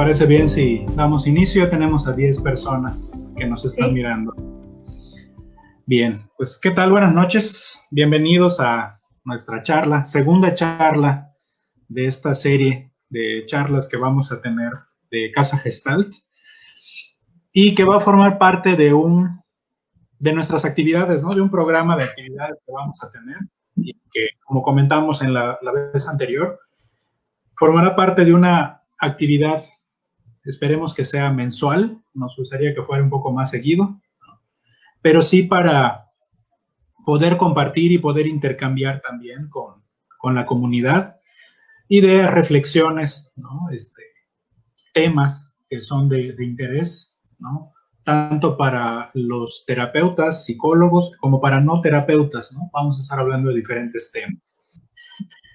parece bien si damos inicio? Ya tenemos a 10 personas que nos están mirando. Bien, pues ¿qué tal? Buenas noches. Bienvenidos a nuestra charla, segunda charla de esta serie de charlas que vamos a tener de Casa Gestalt y que va a formar parte de nuestras actividades, ¿no? De un programa de actividades que vamos a tener y que, como comentamos en la vez anterior, formará parte de una actividad, esperemos que sea mensual, nos gustaría que fuera un poco más seguido, pero sí para poder compartir y poder intercambiar también con la comunidad ideas, reflexiones, ¿no? Temas que son de interés, ¿no? Tanto para los terapeutas, psicólogos, como para no terapeutas, ¿no? Vamos a estar hablando de diferentes temas.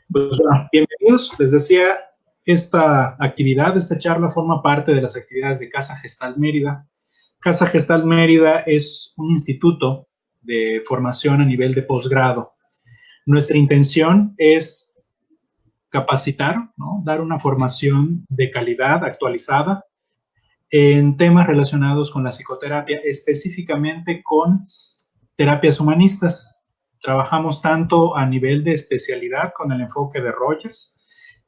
Pues bueno, bienvenidos. Les decía, esta actividad, esta charla forma parte de las actividades de Casa Gestalt Mérida. Casa Gestalt Mérida es un instituto de formación a nivel de posgrado. Nuestra intención es capacitar, ¿no? Dar una formación de calidad actualizada en temas relacionados con la psicoterapia, específicamente con terapias humanistas. Trabajamos tanto a nivel de especialidad con el enfoque de Rogers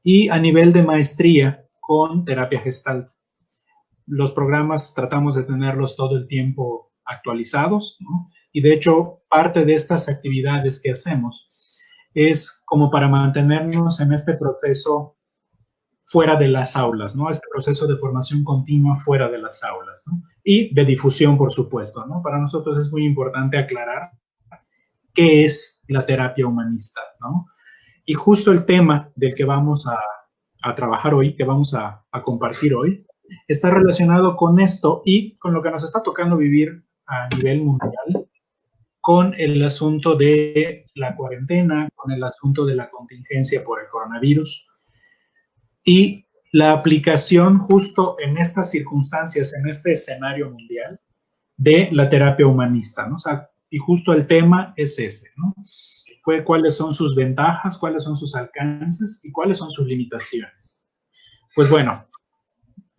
y a nivel de maestría con terapia Gestalt. Los programas tratamos de tenerlos todo el tiempo actualizados, ¿no? Y de hecho, parte de estas actividades que hacemos es como para mantenernos en este proceso fuera de las aulas, ¿no? Este proceso de formación continua fuera de las aulas, ¿no? Y de difusión, por supuesto, ¿no? Para nosotros es muy importante aclarar qué es la terapia humanista, ¿no? Y justo el tema del que vamos a trabajar hoy, que vamos a compartir hoy, está relacionado con esto y con lo que nos está tocando vivir a nivel mundial, con el asunto de la cuarentena, con el asunto de la contingencia por el coronavirus y la aplicación justo en estas circunstancias, en este escenario mundial, de la terapia humanista, ¿no? O sea, y justo el tema es ese, ¿no? Cuáles son sus ventajas, cuáles son sus alcances y cuáles son sus limitaciones. Pues bueno,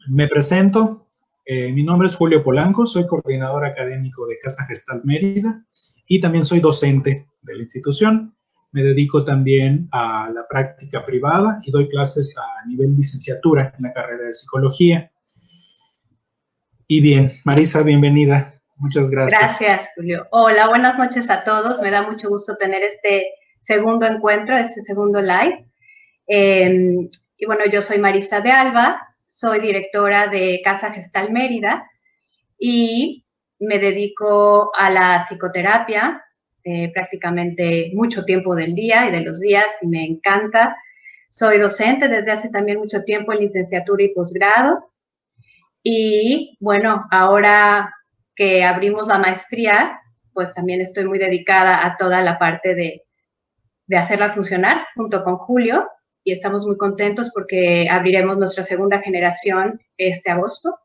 me presento. Mi nombre es Julio Polanco, soy coordinador académico de Casa Gestalt Mérida y también soy docente de la institución. Me dedico también a la práctica privada y doy clases a nivel licenciatura en la carrera de psicología. Y bien, Marisa, bienvenida. Muchas gracias. Gracias, Julio. Hola, buenas noches a todos. Me da mucho gusto tener este segundo encuentro, este segundo live. Y bueno, yo soy Marisa de Alba, soy directora de Casa Gestalt Mérida y me dedico a la psicoterapia prácticamente mucho tiempo del día y de los días y me encanta. Soy docente desde hace también mucho tiempo en licenciatura y posgrado. Y bueno, ahora que abrimos la maestría, pues también estoy muy dedicada a toda la parte de hacerla funcionar junto con Julio y estamos muy contentos porque abriremos nuestra segunda generación este agosto.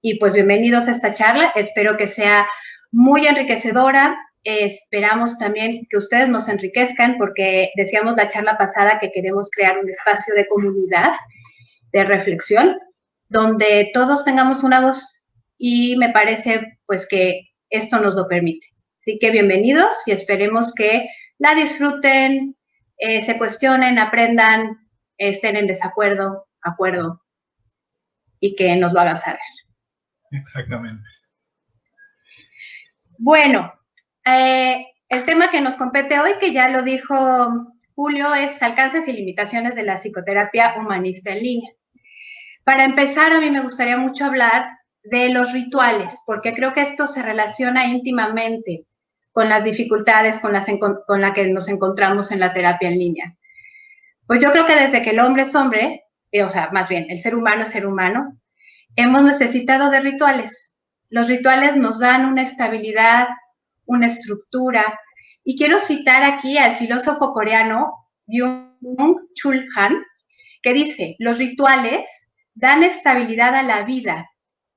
Y pues bienvenidos a esta charla, espero que sea muy enriquecedora, esperamos también que ustedes nos enriquezcan porque decíamos la charla pasada que queremos crear un espacio de comunidad, de reflexión, donde todos tengamos una voz y me parece pues que esto nos lo permite. Así que bienvenidos y esperemos que la disfruten, se cuestionen, aprendan, estén en desacuerdo, acuerdo y que nos lo hagan saber. Exactamente. Bueno, el tema que nos compete hoy, que ya lo dijo Julio, es alcances y limitaciones de la psicoterapia humanista en línea. Para empezar, a mí me gustaría mucho hablar de los rituales, porque creo que esto se relaciona íntimamente con las dificultades con las que nos encontramos en la terapia en línea. Pues yo creo que desde que el hombre es hombre, o sea, más bien, el ser humano es ser humano, hemos necesitado de rituales. Los rituales nos dan una estabilidad, una estructura, y quiero citar aquí al filósofo coreano Byung-Chul Han, que dice, los rituales dan estabilidad a la vida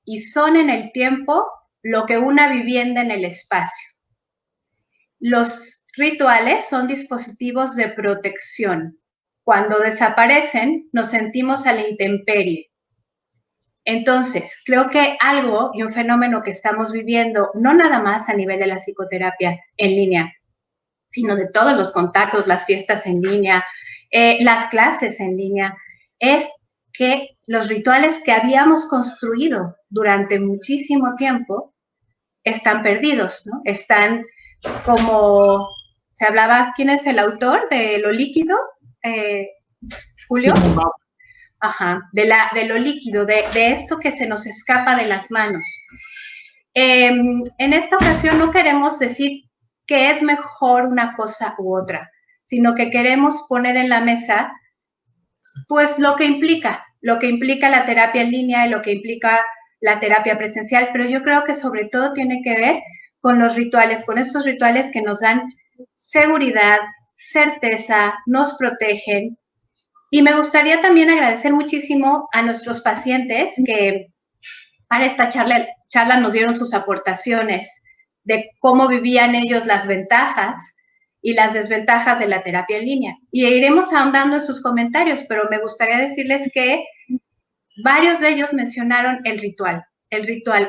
y son en el tiempo lo que una vivienda en el espacio. Los rituales son dispositivos de protección. Cuando desaparecen, nos sentimos a la intemperie. Entonces, creo que algo y un fenómeno que estamos viviendo, no nada más a nivel de la psicoterapia en línea, sino de todos los contactos, las fiestas en línea, las clases en línea, es que los rituales que habíamos construido durante muchísimo tiempo están perdidos, ¿no? Están como, se hablaba, ¿quién es el autor de Lo líquido? ¿Julio? Ajá, de lo líquido, de esto que se nos escapa de las manos. En esta ocasión no queremos decir que es mejor una cosa u otra, sino que queremos poner en la mesa, pues, lo que implica la terapia en línea y lo que implica la terapia presencial, pero yo creo que sobre todo tiene que ver con los rituales, con estos rituales que nos dan seguridad, certeza, nos protegen. Y me gustaría también agradecer muchísimo a nuestros pacientes que para esta charla nos dieron sus aportaciones de cómo vivían ellos las ventajas y las desventajas de la terapia en línea. Y iremos ahondando en sus comentarios, pero me gustaría decirles que varios de ellos mencionaron el ritual,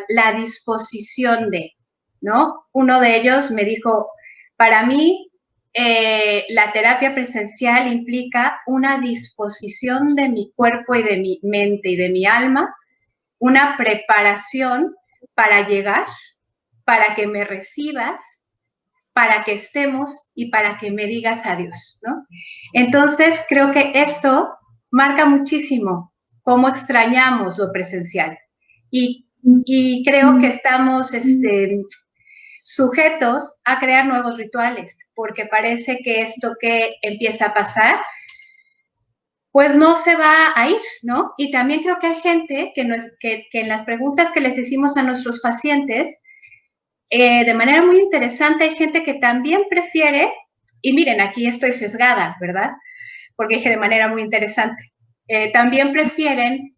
la disposición de, ¿no? Uno de ellos me dijo, para mí, la terapia presencial implica una disposición de mi cuerpo y de mi mente y de mi alma, una preparación para llegar, para que me recibas, para que estemos y para que me digas adiós, ¿no? Entonces, creo que esto marca muchísimo cómo extrañamos lo presencial. Y creo que estamos sujetos a crear nuevos rituales, porque parece que esto que empieza a pasar, pues no se va a ir, ¿no? Y también creo que hay gente que en las preguntas que les hicimos a nuestros pacientes, de manera muy interesante, hay gente que también prefiere, y miren, aquí estoy sesgada, ¿verdad? Porque dije de manera muy interesante, también prefieren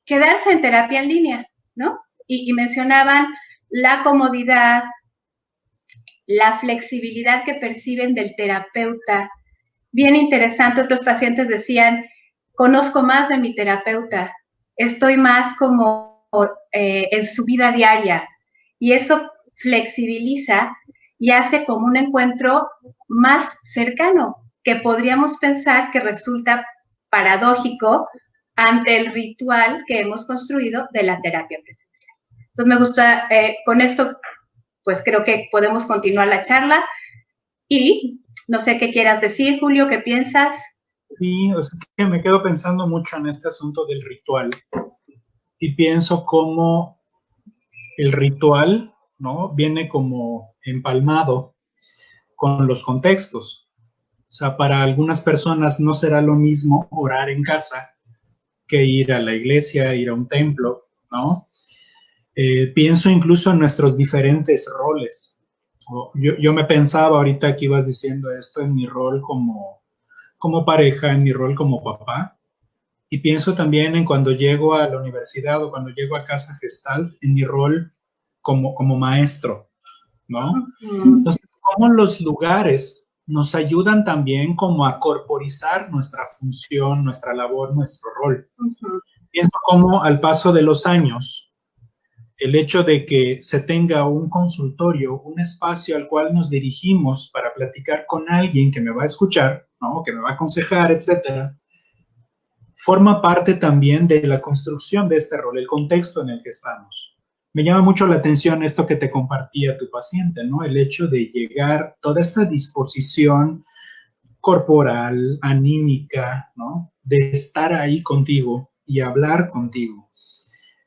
quedarse en terapia en línea, ¿no? Y mencionaban la comodidad, la flexibilidad que perciben del terapeuta. Bien interesante, otros pacientes decían, conozco más de mi terapeuta, estoy más como en su vida diaria, y eso flexibiliza y hace como un encuentro más cercano, que podríamos pensar que resulta paradójico ante el ritual que hemos construido de la terapia presencial. Entonces me gusta, con esto, pues creo que podemos continuar la charla y no sé qué quieras decir, Julio, ¿qué piensas? Sí, o sea, que me quedo pensando mucho en este asunto del ritual y pienso cómo el ritual, ¿no? Viene como empalmado con los contextos. O sea, para algunas personas no será lo mismo orar en casa que ir a la iglesia, ir a un templo, ¿no? Pienso incluso en nuestros diferentes roles. Yo me pensaba ahorita que ibas diciendo esto en mi rol como pareja, en mi rol como papá, y pienso también en cuando llego a la universidad o cuando llego a Casa Gestal, en mi rol como maestro, ¿no? Entonces, cómo los lugares nos ayudan también como a corporizar nuestra función, nuestra labor, nuestro rol. Pienso cómo al paso de los años, el hecho de que se tenga un consultorio, un espacio al cual nos dirigimos para platicar con alguien que me va a escuchar, ¿no? Que me va a aconsejar, etcétera, forma parte también de la construcción de este rol, el contexto en el que estamos. Me llama mucho la atención esto que te compartía tu paciente, ¿no? El hecho de llegar, toda esta disposición corporal, anímica, ¿no? De estar ahí contigo y hablar contigo.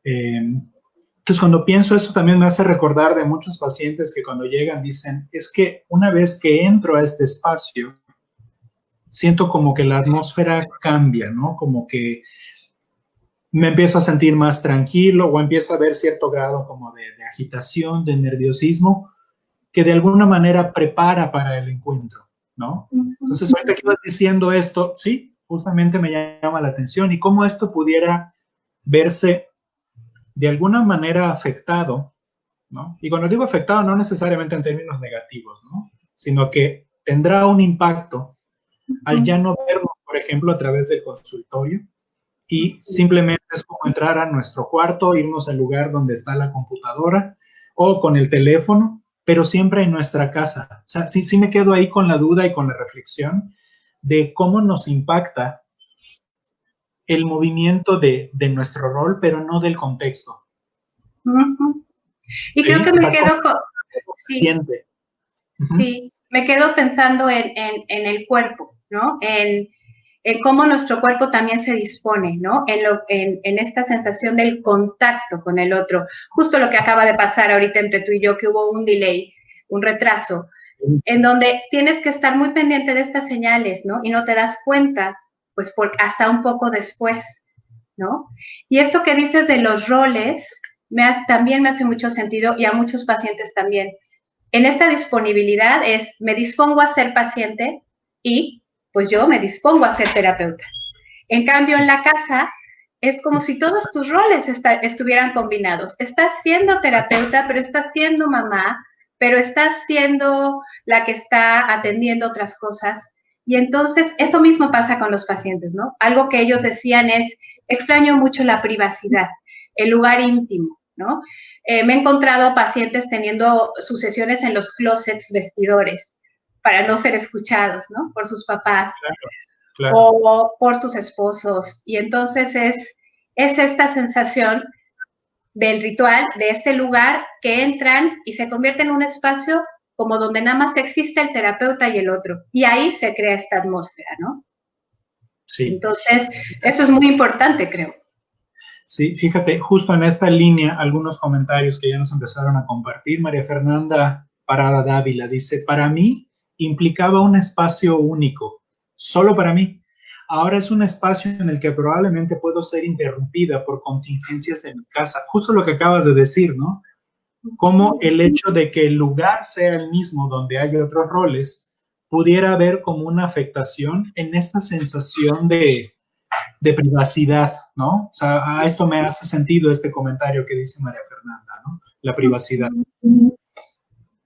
Entonces, cuando pienso eso, también me hace recordar de muchos pacientes que cuando llegan dicen, es que una vez que entro a este espacio, siento como que la atmósfera cambia, ¿no? Como que me empiezo a sentir más tranquilo o empiezo a ver cierto grado como de agitación, de nerviosismo, que de alguna manera prepara para el encuentro, ¿no? Entonces, ahorita que ibas diciendo esto, sí, justamente me llama la atención y cómo esto pudiera verse de alguna manera afectado, ¿no? Y cuando digo afectado, no necesariamente en términos negativos, ¿no? Sino que tendrá un impacto al ya no vernos, por ejemplo, a través del consultorio, y simplemente es como entrar a nuestro cuarto, irnos al lugar donde está la computadora o con el teléfono, pero siempre en nuestra casa. O sea, sí me quedo ahí con la duda y con la reflexión de cómo nos impacta el movimiento de nuestro rol, pero no del contexto. Y ¿Sí? creo que O me sea, quedo con... sí, siente. Sí, me quedo pensando en el cuerpo, ¿no? En cómo nuestro cuerpo también se dispone, ¿no? En esta sensación del contacto con el otro. Justo lo que acaba de pasar ahorita entre tú y yo, que hubo un delay, un retraso, en donde tienes que estar muy pendiente de estas señales, ¿no? Y no te das cuenta, pues hasta un poco después, ¿no? Y esto que dices de los roles, también me hace mucho sentido y a muchos pacientes también. En esta disponibilidad me dispongo a ser paciente y pues yo me dispongo a ser terapeuta. En cambio, en la casa es como si todos tus roles estuvieran combinados. Estás siendo terapeuta, pero estás siendo mamá, pero estás siendo la que está atendiendo otras cosas. Y entonces eso mismo pasa con los pacientes, ¿no? Algo que ellos decían es, extraño mucho la privacidad, el lugar íntimo, ¿no? Me he encontrado pacientes teniendo sus sesiones en los closets vestidores para no ser escuchados, ¿no? Por sus papás. Claro. O por sus esposos. Y entonces es esta sensación del ritual, de este lugar que entran y se convierte en un espacio como donde nada más existe el terapeuta y el otro. Y ahí se crea esta atmósfera, ¿no? Sí. Entonces, eso es muy importante, creo. Sí, fíjate, justo en esta línea, algunos comentarios que ya nos empezaron a compartir. María Fernanda Parada Dávila dice, para mí implicaba un espacio único, solo para mí. Ahora es un espacio en el que probablemente puedo ser interrumpida por contingencias de mi casa. Justo lo que acabas de decir, ¿no? Como el hecho de que el lugar sea el mismo donde hay otros roles, pudiera haber como una afectación en esta sensación de privacidad, ¿no? O sea, a esto me hace sentido este comentario que dice María Fernanda, ¿no? La privacidad.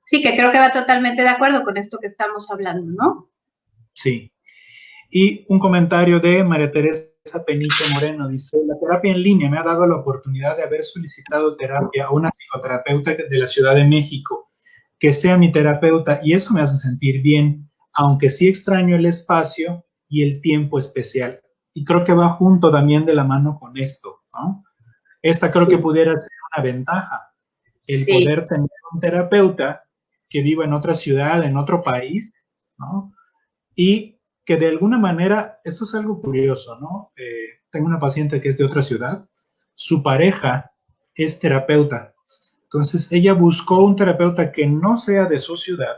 Sí, que creo que va totalmente de acuerdo con esto que estamos hablando, ¿no? Sí. Y un comentario de María Teresa Peniche Moreno, dice, la terapia en línea me ha dado la oportunidad de haber solicitado terapia a una psicoterapeuta de la Ciudad de México, que sea mi terapeuta, y eso me hace sentir bien, aunque sí extraño el espacio y el tiempo especial. Y creo que va junto también de la mano con esto, ¿no? Esta creo que pudiera ser una ventaja, el poder tener un terapeuta que viva en otra ciudad, en otro país, ¿no? Y que de alguna manera, esto es algo curioso, ¿no? Tengo una paciente que es de otra ciudad, su pareja es terapeuta, entonces ella buscó un terapeuta que no sea de su ciudad,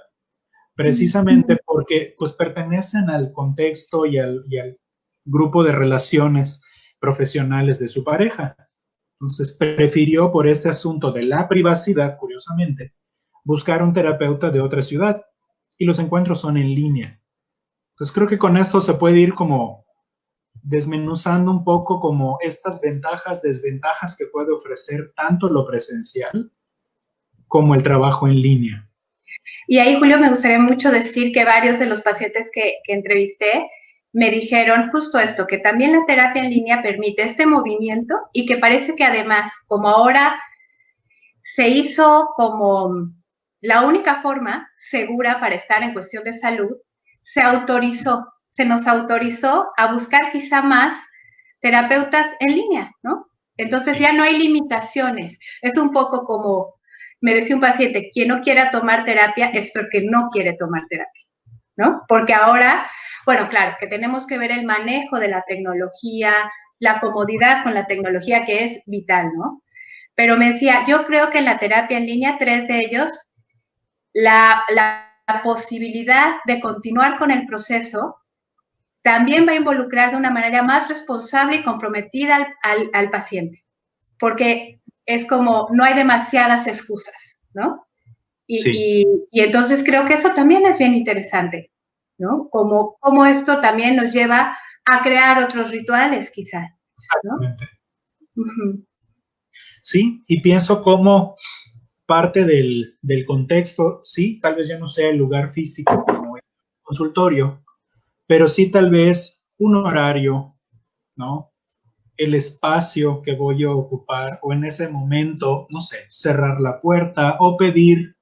precisamente porque pues pertenecen al contexto y al grupo de relaciones profesionales de su pareja. Entonces prefirió por este asunto de la privacidad, curiosamente, buscar un terapeuta de otra ciudad y los encuentros son en línea. Entonces creo que con esto se puede ir como desmenuzando un poco como estas ventajas, desventajas que puede ofrecer tanto lo presencial como el trabajo en línea. Y ahí, Julio, me gustaría mucho decir que varios de los pacientes que entrevisté me dijeron justo esto, que también la terapia en línea permite este movimiento y que parece que además, como ahora se hizo como la única forma segura para estar en cuestión de salud, se nos autorizó a buscar quizá más terapeutas en línea, ¿no? Entonces ya no hay limitaciones. Es un poco como, me decía un paciente, quien no quiera tomar terapia es porque no quiere tomar terapia, ¿no? Porque ahora, bueno, claro, que tenemos que ver el manejo de la tecnología, la comodidad con la tecnología que es vital, ¿no? Pero me decía, yo creo que en la terapia en línea, 3 de ellos, la posibilidad de continuar con el proceso también va a involucrar de una manera más responsable y comprometida al paciente, porque es como no hay demasiadas excusas, ¿no? Y entonces creo que eso también es bien interesante, ¿no? Como esto también nos lleva a crear otros rituales, quizá, ¿no? Exactamente. Sí, y pienso como parte del contexto, sí, tal vez ya no sea el lugar físico como el consultorio, pero sí tal vez un horario, ¿no? el espacio que voy a ocupar o en ese momento, no sé, cerrar la puerta o pedir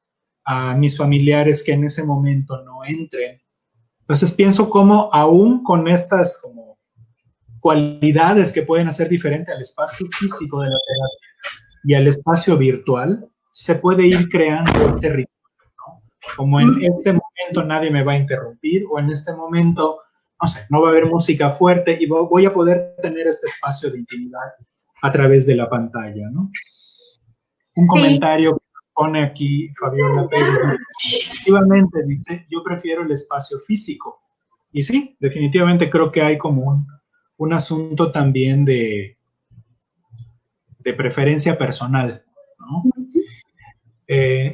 a mis familiares que en ese momento no entren. Entonces pienso cómo aún con estas como cualidades que pueden hacer diferente al espacio físico de la terapia y al espacio virtual, se puede ir creando este ritmo, ¿no? Como en este momento nadie me va a interrumpir o en este momento, no sé, no va a haber música fuerte y voy a poder tener este espacio de intimidad a través de la pantalla, ¿no? Un comentario que pone aquí Fabiola Pérez, efectivamente dice, yo prefiero el espacio físico. Y sí, definitivamente creo que hay como un asunto también de preferencia personal, ¿no?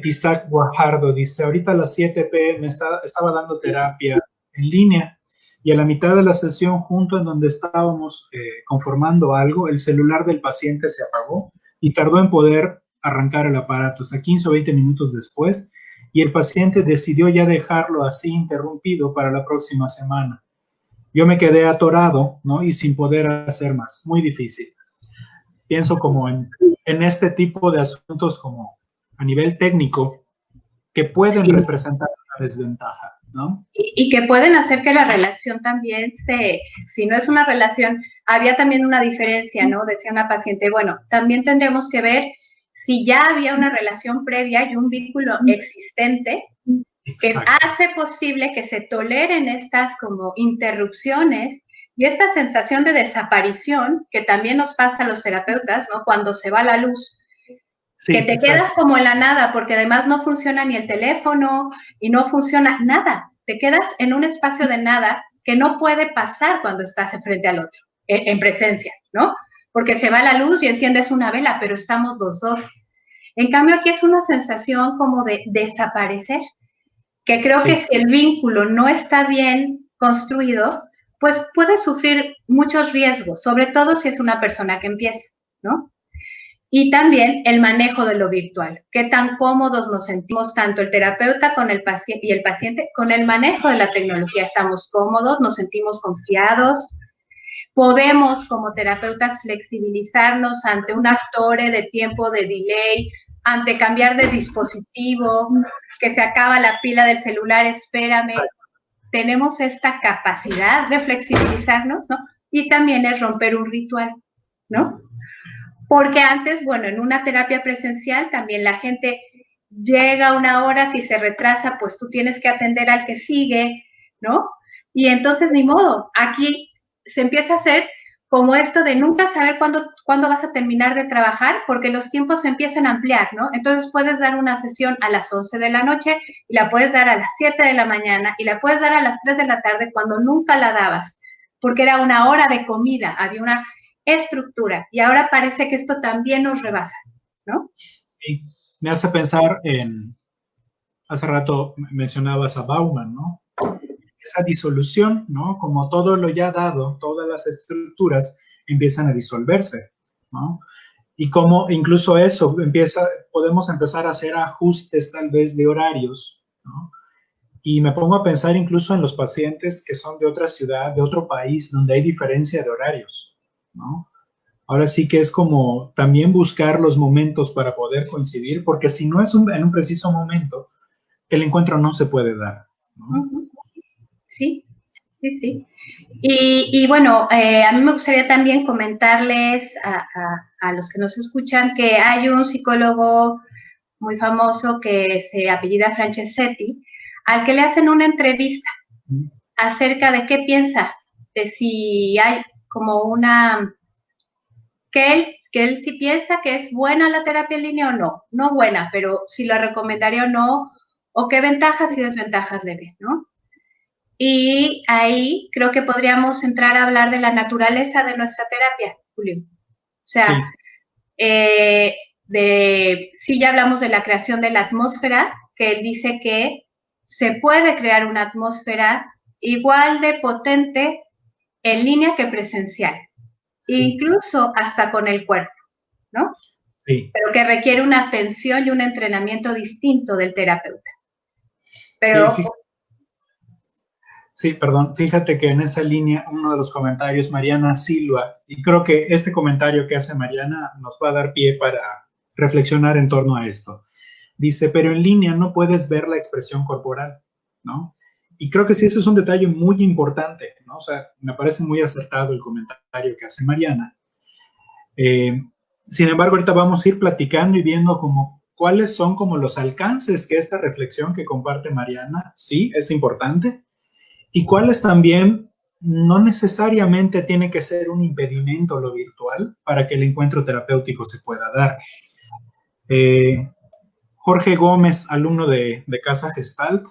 Isaac Guajardo dice, ahorita a las 7 p.m. estaba dando terapia en línea y a la mitad de la sesión, junto en donde estábamos conformando algo, el celular del paciente se apagó y tardó en poder arrancar el aparato, hasta 15 o 20 minutos después, y el paciente decidió ya dejarlo así interrumpido para la próxima semana. Yo me quedé atorado, ¿no? Y sin poder hacer más, muy difícil. Pienso como en este tipo de asuntos como a nivel técnico que pueden representar una desventaja, ¿no? Y que pueden hacer que la relación también si no es una relación, había también una diferencia, ¿no? Decía una paciente, bueno, también tendremos que ver si ya había una relación previa y un vínculo existente que hace posible que se toleren estas como interrupciones y esta sensación de desaparición que también nos pasa a los terapeutas, ¿no? Cuando se va la luz, sí, que te quedas como en la nada, porque además no funciona ni el teléfono y no funciona nada. Te quedas en un espacio de nada que no puede pasar cuando estás frente al otro, en presencia, ¿no? Porque se va la luz y enciendes una vela, pero estamos los dos. En cambio, aquí es una sensación como de desaparecer, que creo que si el vínculo no está bien construido, pues puede sufrir muchos riesgos, sobre todo si es una persona que empieza, ¿no? Y también el manejo de lo virtual, qué tan cómodos nos sentimos tanto el terapeuta con el paciente y el paciente con el manejo de la tecnología. ¿Estamos cómodos? ¿Nos sentimos confiados? ¿Podemos como terapeutas flexibilizarnos ante un actor de tiempo de delay, ante cambiar de dispositivo, que se acaba la pila del celular, espérame? Tenemos esta capacidad de flexibilizarnos, ¿no? Y también es romper un ritual, ¿no? Porque antes, bueno, en una terapia presencial también la gente llega una hora, si se retrasa, pues tú tienes que atender al que sigue, ¿no? Y entonces ni modo, aquí se empieza a hacer como esto de nunca saber cuándo vas a terminar de trabajar, porque los tiempos se empiezan a ampliar, ¿no? Entonces puedes dar una sesión a las 11 de la noche y la puedes dar a las 7 de la mañana y la puedes dar a las 3 de la tarde cuando nunca la dabas, porque era una hora de comida, había una estructura, y ahora parece que esto también nos rebasa, ¿no? Sí, me hace pensar hace rato mencionabas a Bauman, ¿no? Esa disolución, ¿no? Como todo lo ya dado, todas las estructuras empiezan a disolverse, ¿no? Y como incluso eso podemos empezar a hacer ajustes tal vez de horarios, ¿no? Y me pongo a pensar incluso en los pacientes que son de otra ciudad, de otro país, donde hay diferencia de horarios, ¿no? Ahora sí que es como también buscar los momentos para poder coincidir, porque si no es en un preciso momento, el encuentro no se puede dar, ¿no? Sí, sí, sí. Y bueno, a mí me gustaría también comentarles a los que nos escuchan que hay un psicólogo muy famoso que se apellida Franceschetti, al que le hacen una entrevista acerca de qué piensa, de si hay como una... que él sí piensa que es buena la terapia en línea o no. No buena, pero si la recomendaría o no, o qué ventajas y desventajas le ve, ¿no? Y ahí creo que podríamos entrar a hablar de la naturaleza de nuestra terapia, Julio. O sea, sí ya hablamos de la creación de la atmósfera, que él dice que se puede crear una atmósfera igual de potente en línea que presencial, incluso hasta con el cuerpo, ¿no? Sí. Pero que requiere una atención y un entrenamiento distinto del terapeuta. Pero... Sí, perdón, fíjate que en esa línea, uno de los comentarios, Mariana Silva, y creo que este comentario que hace Mariana nos va a dar pie para reflexionar en torno a esto. Dice, pero en línea no puedes ver la expresión corporal, ¿no? Y creo que sí, eso es un detalle muy importante, ¿no? O sea, me parece muy acertado el comentario que hace Mariana. Sin embargo, ahorita vamos a ir platicando y viendo como cuáles son como los alcances que esta reflexión que comparte Mariana, sí, es importante, y cuáles también no necesariamente tiene que ser un impedimento lo virtual para que el encuentro terapéutico se pueda dar. Jorge Gómez, alumno de Casa Gestalt,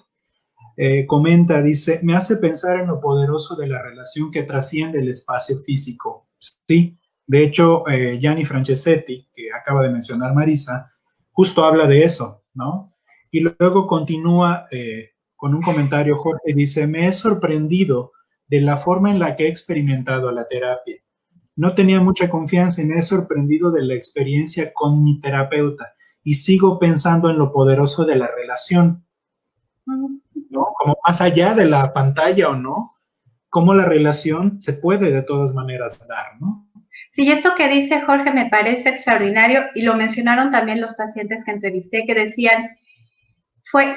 comenta, dice, me hace pensar en lo poderoso de la relación que trasciende el espacio físico. Sí, de hecho, Gianni Franceschetti, que acaba de mencionar Marisa, justo habla de eso, ¿no? Y luego continúa con un comentario, Jorge dice, me he sorprendido de la forma en la que he experimentado la terapia. No tenía mucha confianza y me he sorprendido de la experiencia con mi terapeuta y sigo pensando en lo poderoso de la relación, ¿no? Como más allá de la pantalla o no, cómo la relación se puede de todas maneras dar, ¿no? Sí, esto que dice Jorge me parece extraordinario y lo mencionaron también los pacientes que entrevisté que decían,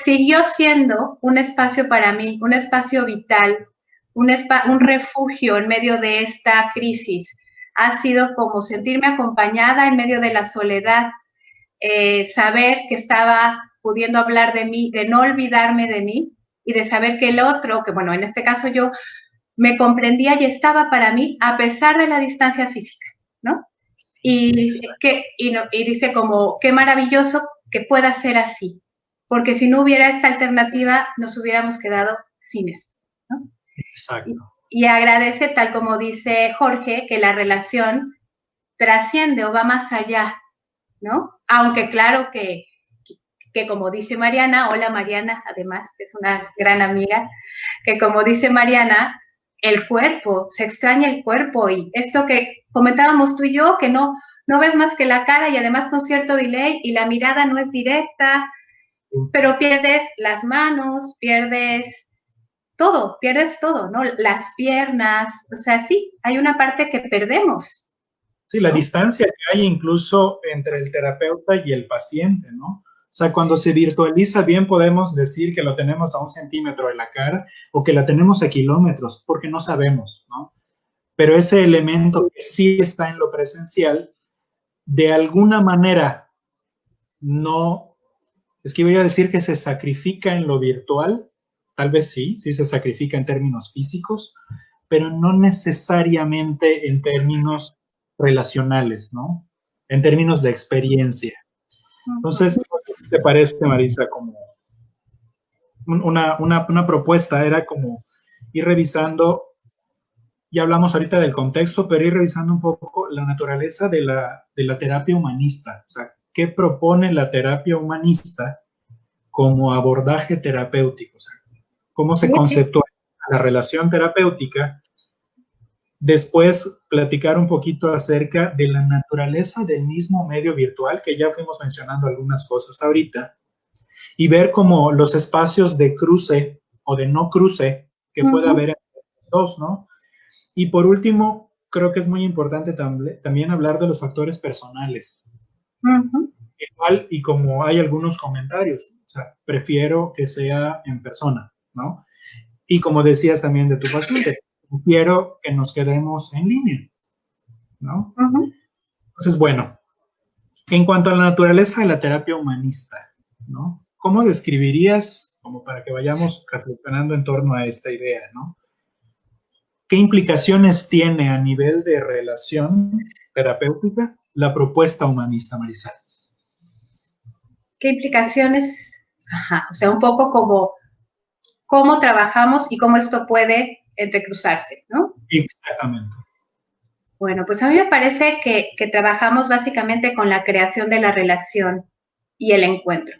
siguió siendo un espacio para mí, un espacio vital, un refugio en medio de esta crisis. Ha sido como sentirme acompañada en medio de la soledad, saber que estaba pudiendo hablar de mí, de no olvidarme de mí y de saber que el otro, que bueno, en este caso yo, me comprendía y estaba para mí a pesar de la distancia física, ¿no? Y dice como, qué maravilloso que pueda ser así, porque si no hubiera esta alternativa, nos hubiéramos quedado sin esto, ¿no? Exacto. Y agradece, tal como dice Jorge, que la relación trasciende o va más allá, ¿no? Aunque claro que como dice Mariana, hola Mariana, además es una gran amiga, que como dice Mariana, el cuerpo, se extraña el cuerpo y esto que comentábamos tú y yo, que no ves más que la cara y además con cierto delay y la mirada no es directa, pero pierdes las manos, pierdes todo, ¿no? Las piernas, o sea, sí, hay una parte que perdemos. Sí, la distancia que hay incluso entre el terapeuta y el paciente, ¿no? O sea, cuando se virtualiza bien podemos decir que lo tenemos a 1 centímetro de la cara o que la tenemos a kilómetros, porque no sabemos, ¿no? Pero ese elemento que sí está en lo presencial, de alguna manera, no, es que voy a decir que se sacrifica en lo virtual, tal vez sí se sacrifica en términos físicos, pero no necesariamente en términos relacionales, ¿no? En términos de experiencia. Entonces, ¿qué te parece, Marisa, como una propuesta? Era como ir revisando, ya hablamos ahorita del contexto, pero ir revisando un poco la naturaleza de la terapia humanista. O sea, ¿qué propone la terapia humanista como abordaje terapéutico? O sea, ¿cómo se conceptualiza la relación terapéutica? Después, platicar un poquito acerca de la naturaleza del mismo medio virtual, que ya fuimos mencionando algunas cosas ahorita, y ver como los espacios de cruce o de no cruce que puede haber entre los dos, ¿no? Y por último, creo que es muy importante también hablar de los factores personales. Igual, y como hay algunos comentarios, o sea, prefiero que sea en persona, ¿no? Y como decías también de tu paciente, prefiero que nos quedemos en línea, ¿no? Entonces, bueno, en cuanto a la naturaleza de la terapia humanista, ¿no? ¿Cómo describirías, como para que vayamos reflexionando en torno a esta idea, ¿no? ¿Qué implicaciones tiene a nivel de relación terapéutica la propuesta humanista, Marisa? ¿Qué implicaciones? Ajá, o sea, un poco como cómo trabajamos y cómo esto puede entrecruzarse, ¿no? Exactamente. Bueno, pues a mí me parece que trabajamos básicamente con la creación de la relación y el encuentro,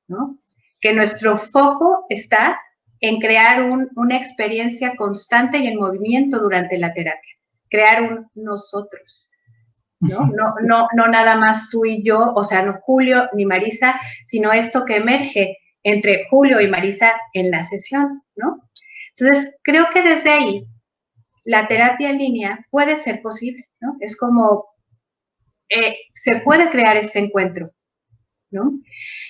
¿no? Que nuestro foco está en crear una experiencia constante y en movimiento durante la terapia, crear un nosotros, ¿no? No nada más tú y yo, o sea, no Julio ni Marisa, sino esto que emerge entre Julio y Marisa en la sesión, ¿no? Entonces, creo que desde ahí la terapia en línea puede ser posible, ¿no? Es como se puede crear este encuentro, ¿no?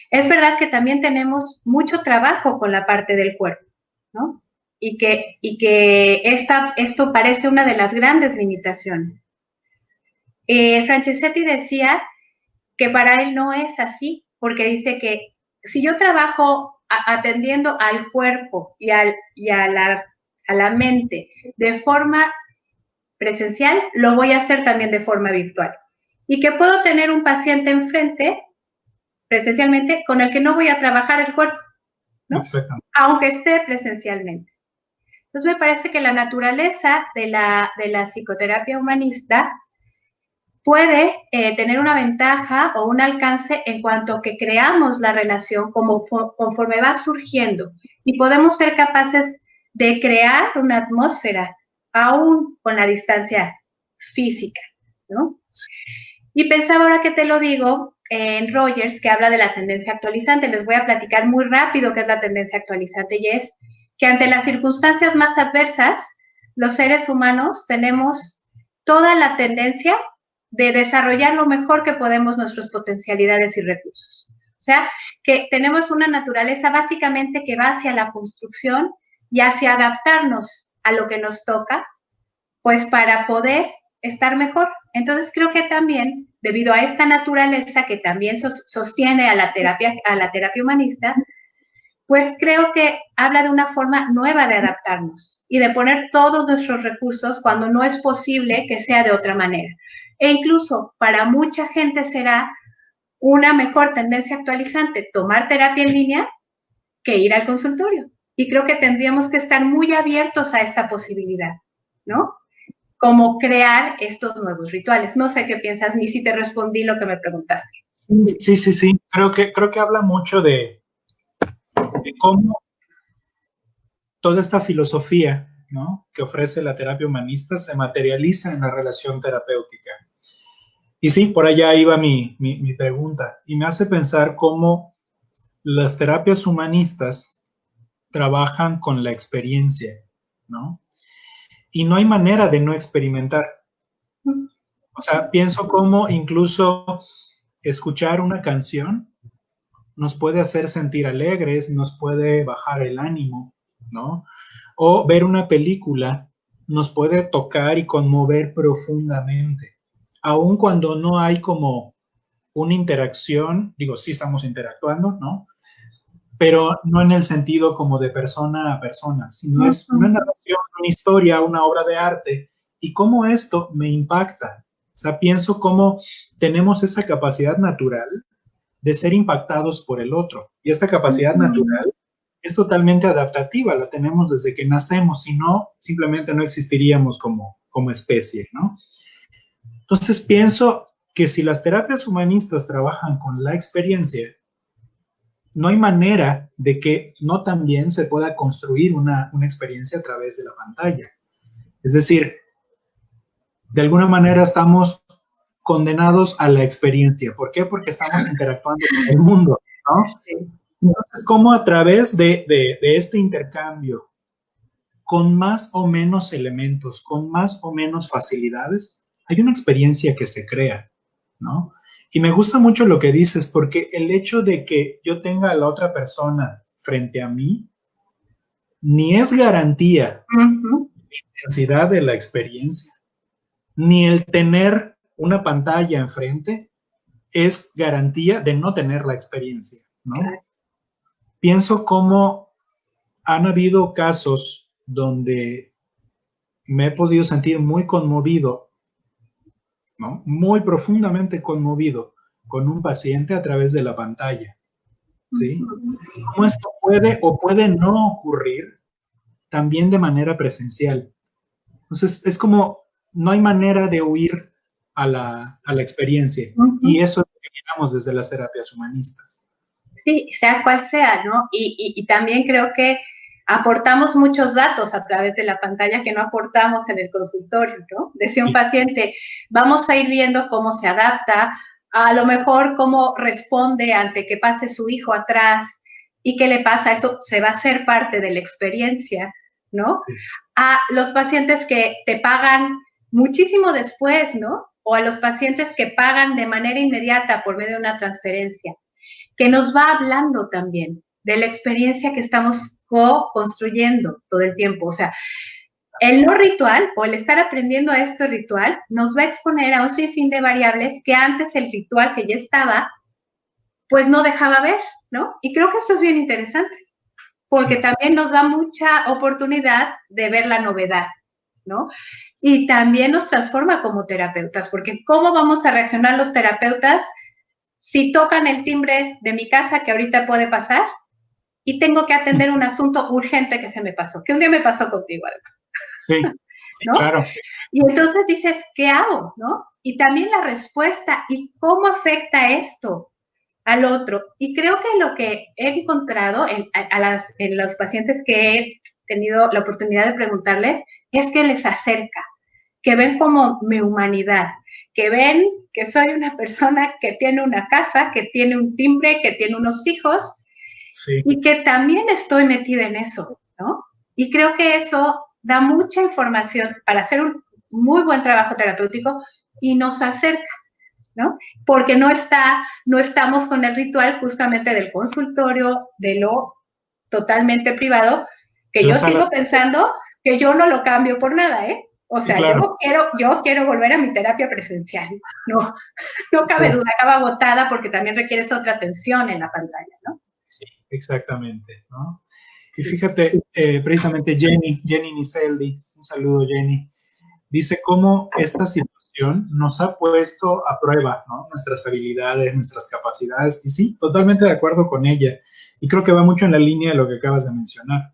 Es verdad que también tenemos mucho trabajo con la parte del cuerpo, ¿no? Y que esto parece una de las grandes limitaciones. Franceschetti decía que para él no es así, porque dice que si yo trabajo atendiendo al cuerpo y a la mente de forma presencial, lo voy a hacer también de forma virtual. Y que puedo tener un paciente enfrente presencialmente con el que no voy a trabajar el cuerpo, ¿no? Exactamente. Aunque esté presencialmente. Entonces me parece que la naturaleza de la psicoterapia humanista puede tener una ventaja o un alcance en cuanto que creamos la relación conforme va surgiendo y podemos ser capaces de crear una atmósfera aún con la distancia física, ¿no? Sí. Y pensaba ahora que te lo digo en Rogers, que habla de la tendencia actualizante. Les voy a platicar muy rápido qué es la tendencia actualizante, y es que ante las circunstancias más adversas, los seres humanos tenemos toda la tendencia de desarrollar lo mejor que podemos nuestras potencialidades y recursos. O sea, que tenemos una naturaleza básicamente que va hacia la construcción y hacia adaptarnos a lo que nos toca, pues para poder estar mejor. Entonces creo que también, debido a esta naturaleza que también sostiene a la terapia humanista, pues creo que habla de una forma nueva de adaptarnos y de poner todos nuestros recursos cuando no es posible que sea de otra manera. E incluso para mucha gente será una mejor tendencia actualizante tomar terapia en línea que ir al consultorio. Y creo que tendríamos que estar muy abiertos a esta posibilidad, ¿no? Como crear estos nuevos rituales. No sé qué piensas, ni si te respondí lo que me preguntaste. Sí. Creo que habla mucho de cómo toda esta filosofía, ¿no?, que ofrece la terapia humanista se materializa en la relación terapéutica. Y sí, por allá iba mi pregunta, y me hace pensar cómo las terapias humanistas trabajan con la experiencia, ¿no? Y no hay manera de no experimentar. O sea, pienso cómo incluso escuchar una canción nos puede hacer sentir alegres, nos puede bajar el ánimo, ¿no? O ver una película nos puede tocar y conmover profundamente, aun cuando no hay como una interacción, digo, sí estamos interactuando, ¿no? Pero no en el sentido como de persona a persona, sino es una narración, una historia, una obra de arte, y cómo esto me impacta. O sea, pienso cómo tenemos esa capacidad natural de ser impactados por el otro. Y esta capacidad natural es totalmente adaptativa, la tenemos desde que nacemos, si no, simplemente no existiríamos como especie, ¿no? Entonces pienso que si las terapias humanistas trabajan con la experiencia, no hay manera de que no también se pueda construir una experiencia a través de la pantalla. Es decir, de alguna manera estamos condenados a la experiencia. ¿Por qué? Porque estamos interactuando con el mundo, ¿no? Entonces, ¿cómo a través de este intercambio, con más o menos elementos, con más o menos facilidades, hay una experiencia que se crea, ¿no? Y me gusta mucho lo que dices, porque el hecho de que yo tenga a la otra persona frente a mí, ni es garantía de la intensidad de la experiencia, ni el tener una pantalla enfrente es garantía de no tener la experiencia, ¿no? Claro. Pienso cómo han habido casos donde me he podido sentir muy conmovido, ¿no?, muy profundamente conmovido con un paciente a través de la pantalla, ¿sí? Cómo esto puede o puede no ocurrir también de manera presencial. Entonces, es como no hay manera de huir a la experiencia, y eso es lo que miramos desde las terapias humanistas. Sí, sea cual sea, ¿no? Y también creo que aportamos muchos datos a través de la pantalla que no aportamos en el consultorio, ¿no? Decía un paciente, vamos a ir viendo cómo se adapta, a lo mejor cómo responde ante que pase su hijo atrás y qué le pasa, eso se va a hacer parte de la experiencia, ¿no? Sí. A los pacientes que te pagan muchísimo después, ¿no? O a los pacientes que pagan de manera inmediata por medio de una transferencia, que nos va hablando también de la experiencia que estamos co-construyendo todo el tiempo. O sea, el no ritual o el estar aprendiendo a esto ritual nos va a exponer a un sinfín de variables que antes el ritual que ya estaba, pues no dejaba ver, ¿no? Y creo que esto es bien interesante, porque Sí. también nos da mucha oportunidad de ver la novedad, ¿no? Y también nos transforma como terapeutas, porque ¿cómo vamos a reaccionar los terapeutas si tocan el timbre de mi casa, que ahorita puede pasar, y tengo que atender un asunto urgente que se me pasó, que un día me pasó contigo además, Sí, sí, ¿no? claro. Y entonces dices, ¿qué hago? ¿No? Y también la respuesta, ¿y cómo afecta esto al otro? Y creo que lo que he encontrado en los pacientes que he tenido la oportunidad de preguntarles es que les acerca, que ven como mi humanidad, que ven que soy una persona que tiene una casa, que tiene un timbre, que tiene unos hijos, Sí. y que también estoy metida en eso, ¿no? Y creo que eso da mucha información para hacer un muy buen trabajo terapéutico y nos acerca, ¿no? Porque no estamos con el ritual justamente del consultorio, de lo totalmente privado, que La yo sala. sigo pensando que yo no lo cambio por nada, ¿eh? O Sí, sea, claro. yo quiero volver a mi terapia presencial. No, no cabe Sí, duda, acaba agotada porque también requieres otra atención en la pantalla, ¿no? sí, exactamente, ¿no? Y Sí. fíjate, precisamente Jenny Niseldi, un saludo Jenny, dice cómo esta situación nos ha puesto a prueba, ¿no? Nuestras habilidades, nuestras capacidades, y sí, totalmente de acuerdo con ella. Y creo que va mucho en la línea de lo que acabas de mencionar.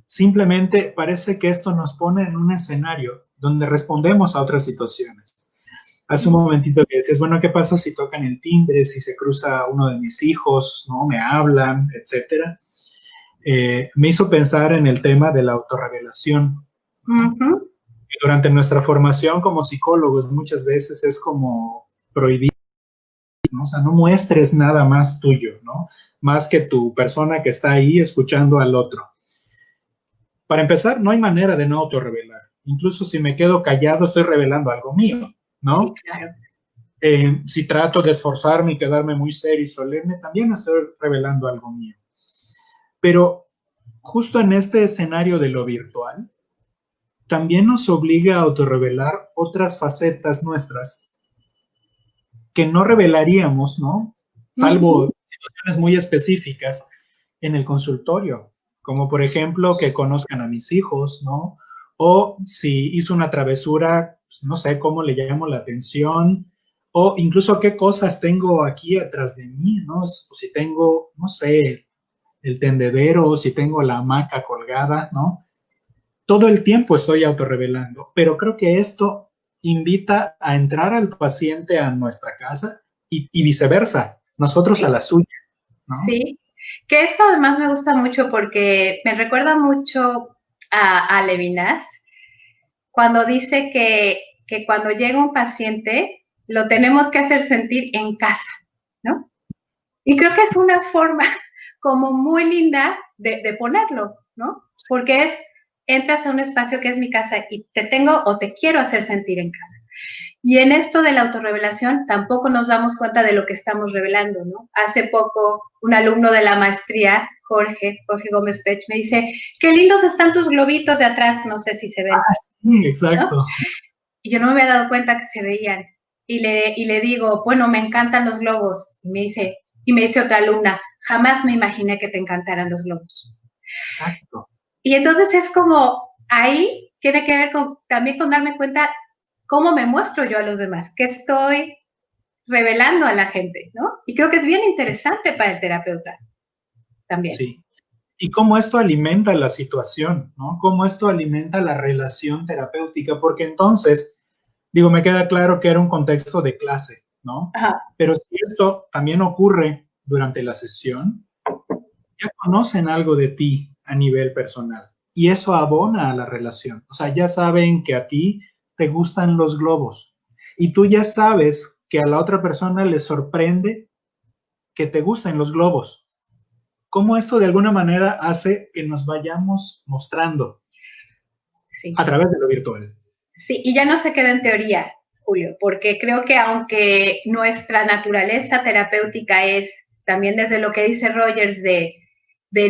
Simplemente parece que esto nos pone en un escenario donde respondemos a otras situaciones. Hace un momentito que decías, bueno, ¿qué pasa si tocan el timbre, si se cruza uno de mis hijos, ¿no? Me hablan, etcétera? Me hizo pensar en el tema de la autorrevelación, ¿no? Uh-huh. Durante nuestra formación como psicólogos muchas veces es como prohibido, ¿no? O sea, no muestres nada más tuyo, ¿no? Más que tu persona que está ahí escuchando al otro. Para empezar, no hay manera de no autorrevelar. Incluso si me quedo callado, estoy revelando algo mío, Sí, ¿no? claro. Si trato de esforzarme y quedarme muy serio y solemne, también estoy revelando algo mío. Pero justo en este escenario de lo virtual, también nos obliga a autorrevelar otras facetas nuestras que no revelaríamos, ¿no? Uh-huh. Salvo situaciones muy específicas en el consultorio, como por ejemplo que conozcan a mis hijos, ¿no? O si hizo una travesura, pues, no sé cómo le llamo la atención, o incluso qué cosas tengo aquí atrás de mí, ¿no? O si tengo, no sé, el tendedero, o si tengo la hamaca colgada, ¿no? Todo el tiempo estoy autorrevelando, pero creo que esto invita a entrar al paciente a nuestra casa y viceversa, nosotros a Sí, la suya, ¿no? sí. Que esto además me gusta mucho porque me recuerda mucho a Levinas cuando dice que cuando llega un paciente lo tenemos que hacer sentir en casa, ¿no? Y creo que es una forma como muy linda de ponerlo, ¿no? Porque entras a un espacio que es mi casa y te tengo o te quiero hacer sentir en casa. Y en esto de la autorrevelación tampoco nos damos cuenta de lo que estamos revelando, ¿no? Hace poco un alumno de la maestría, Jorge Gómez Pech, me dice, qué lindos están tus globitos de atrás, no sé si se ven, Sí, ¿no? exacto. Y yo no me había dado cuenta que se veían. Y le digo, bueno, me encantan los globos. Y me dice otra alumna, jamás me imaginé que te encantaran los globos. Exacto. Y entonces es como, ahí tiene que ver también con darme cuenta cómo me muestro yo a los demás, qué estoy revelando a la gente, ¿no? Y creo que es bien interesante para el terapeuta también. Sí. Y cómo esto alimenta la situación, ¿no? Cómo esto alimenta la relación terapéutica, porque entonces, digo, me queda claro que era un contexto de clase, ¿no? Ajá. Pero si esto también ocurre durante la sesión, ya conocen algo de ti a nivel personal y eso abona a la relación. O sea, ya saben que a ti te gustan los globos y tú ya sabes que a la otra persona le sorprende que te gusten los globos. ¿Cómo esto de alguna manera hace que nos vayamos mostrando? Sí. A través de lo virtual. Sí, y ya no se queda en teoría, Julio, porque creo que aunque nuestra naturaleza terapéutica es también desde lo que dice Rogers de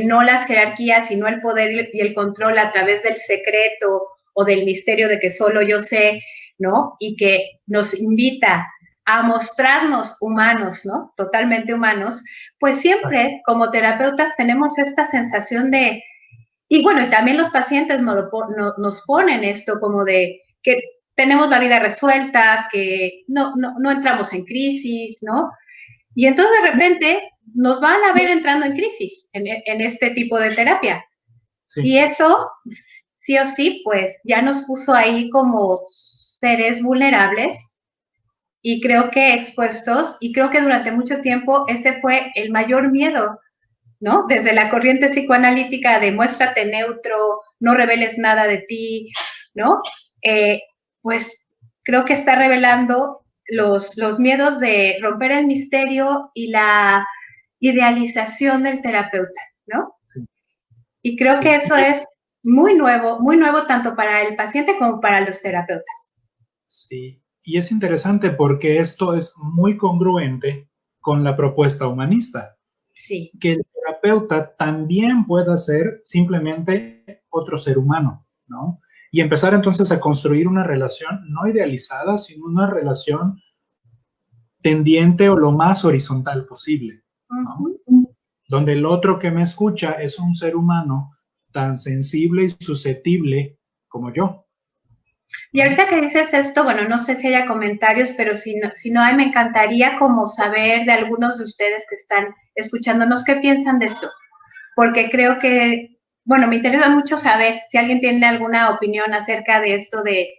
no las jerarquías, sino el poder y el control a través del secreto o del misterio de que solo yo sé, ¿no? Y que nos invita a mostrarnos humanos, ¿no? Totalmente humanos, pues siempre como terapeutas tenemos esta sensación de, y bueno, y también los pacientes nos ponen esto como de que tenemos la vida resuelta, que no entramos en crisis, ¿no? Y entonces de repente nos van a ver entrando en crisis en este tipo de terapia. Sí. Y eso, sí o sí, pues ya nos puso ahí como seres vulnerables y creo que expuestos, y creo que durante mucho tiempo ese fue el mayor miedo, ¿no? Desde la corriente psicoanalítica de muéstrate neutro, no reveles nada de ti, ¿no? Pues creo que está revelando los miedos de romper el misterio y la idealización del terapeuta, ¿no? Y creo que eso es muy nuevo tanto para el paciente como para los terapeutas. Sí, y es interesante porque esto es muy congruente con la propuesta humanista. Sí. Que el terapeuta también pueda ser simplemente otro ser humano, ¿no? Y empezar entonces a construir una relación no idealizada, sino una relación tendiente o lo más horizontal posible, ¿no? Donde el otro que me escucha es un ser humano tan sensible y susceptible como yo. Y ahorita que dices esto, bueno, no sé si haya comentarios, pero si no hay, me encantaría como saber de algunos de ustedes que están escuchándonos qué piensan de esto, porque creo que, bueno, me interesa mucho saber si alguien tiene alguna opinión acerca de esto de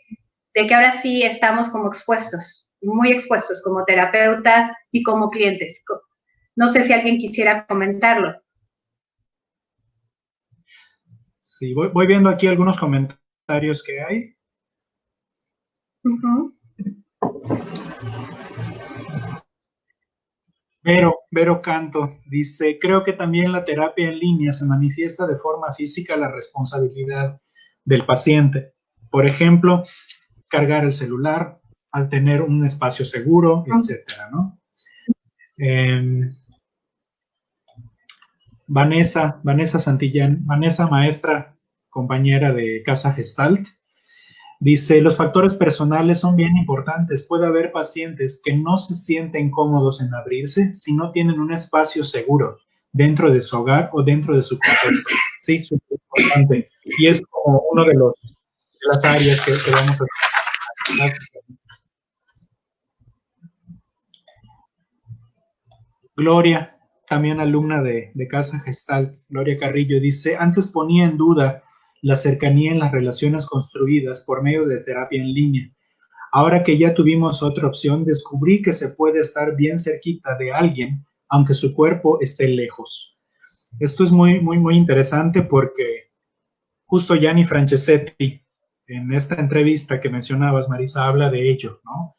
que ahora sí estamos como expuestos, muy expuestos como terapeutas y como clientes. No sé si alguien quisiera comentarlo. Sí, voy viendo aquí algunos comentarios que hay. Vero Canto dice, creo que también la terapia en línea se manifiesta de forma física la responsabilidad del paciente. Por ejemplo, cargar el celular al tener un espacio seguro, etcétera, ¿no? Vanessa Santillán, Vanessa, maestra, compañera de Casa Gestalt, dice, los factores personales son bien importantes. Puede haber pacientes que no se sienten cómodos en abrirse si no tienen un espacio seguro dentro de su hogar o dentro de su contexto. Sí, es importante. Y es como uno de las áreas que vamos a tratar. Gloria, también alumna de Casa Gestalt, Gloria Carrillo, dice, antes ponía en duda la cercanía en las relaciones construidas por medio de terapia en línea. Ahora que ya tuvimos otra opción, descubrí que se puede estar bien cerquita de alguien, aunque su cuerpo esté lejos. Esto es muy, muy, muy interesante porque justo Gianni Franceschetti, en esta entrevista que mencionabas, Marisa, habla de ello, ¿no?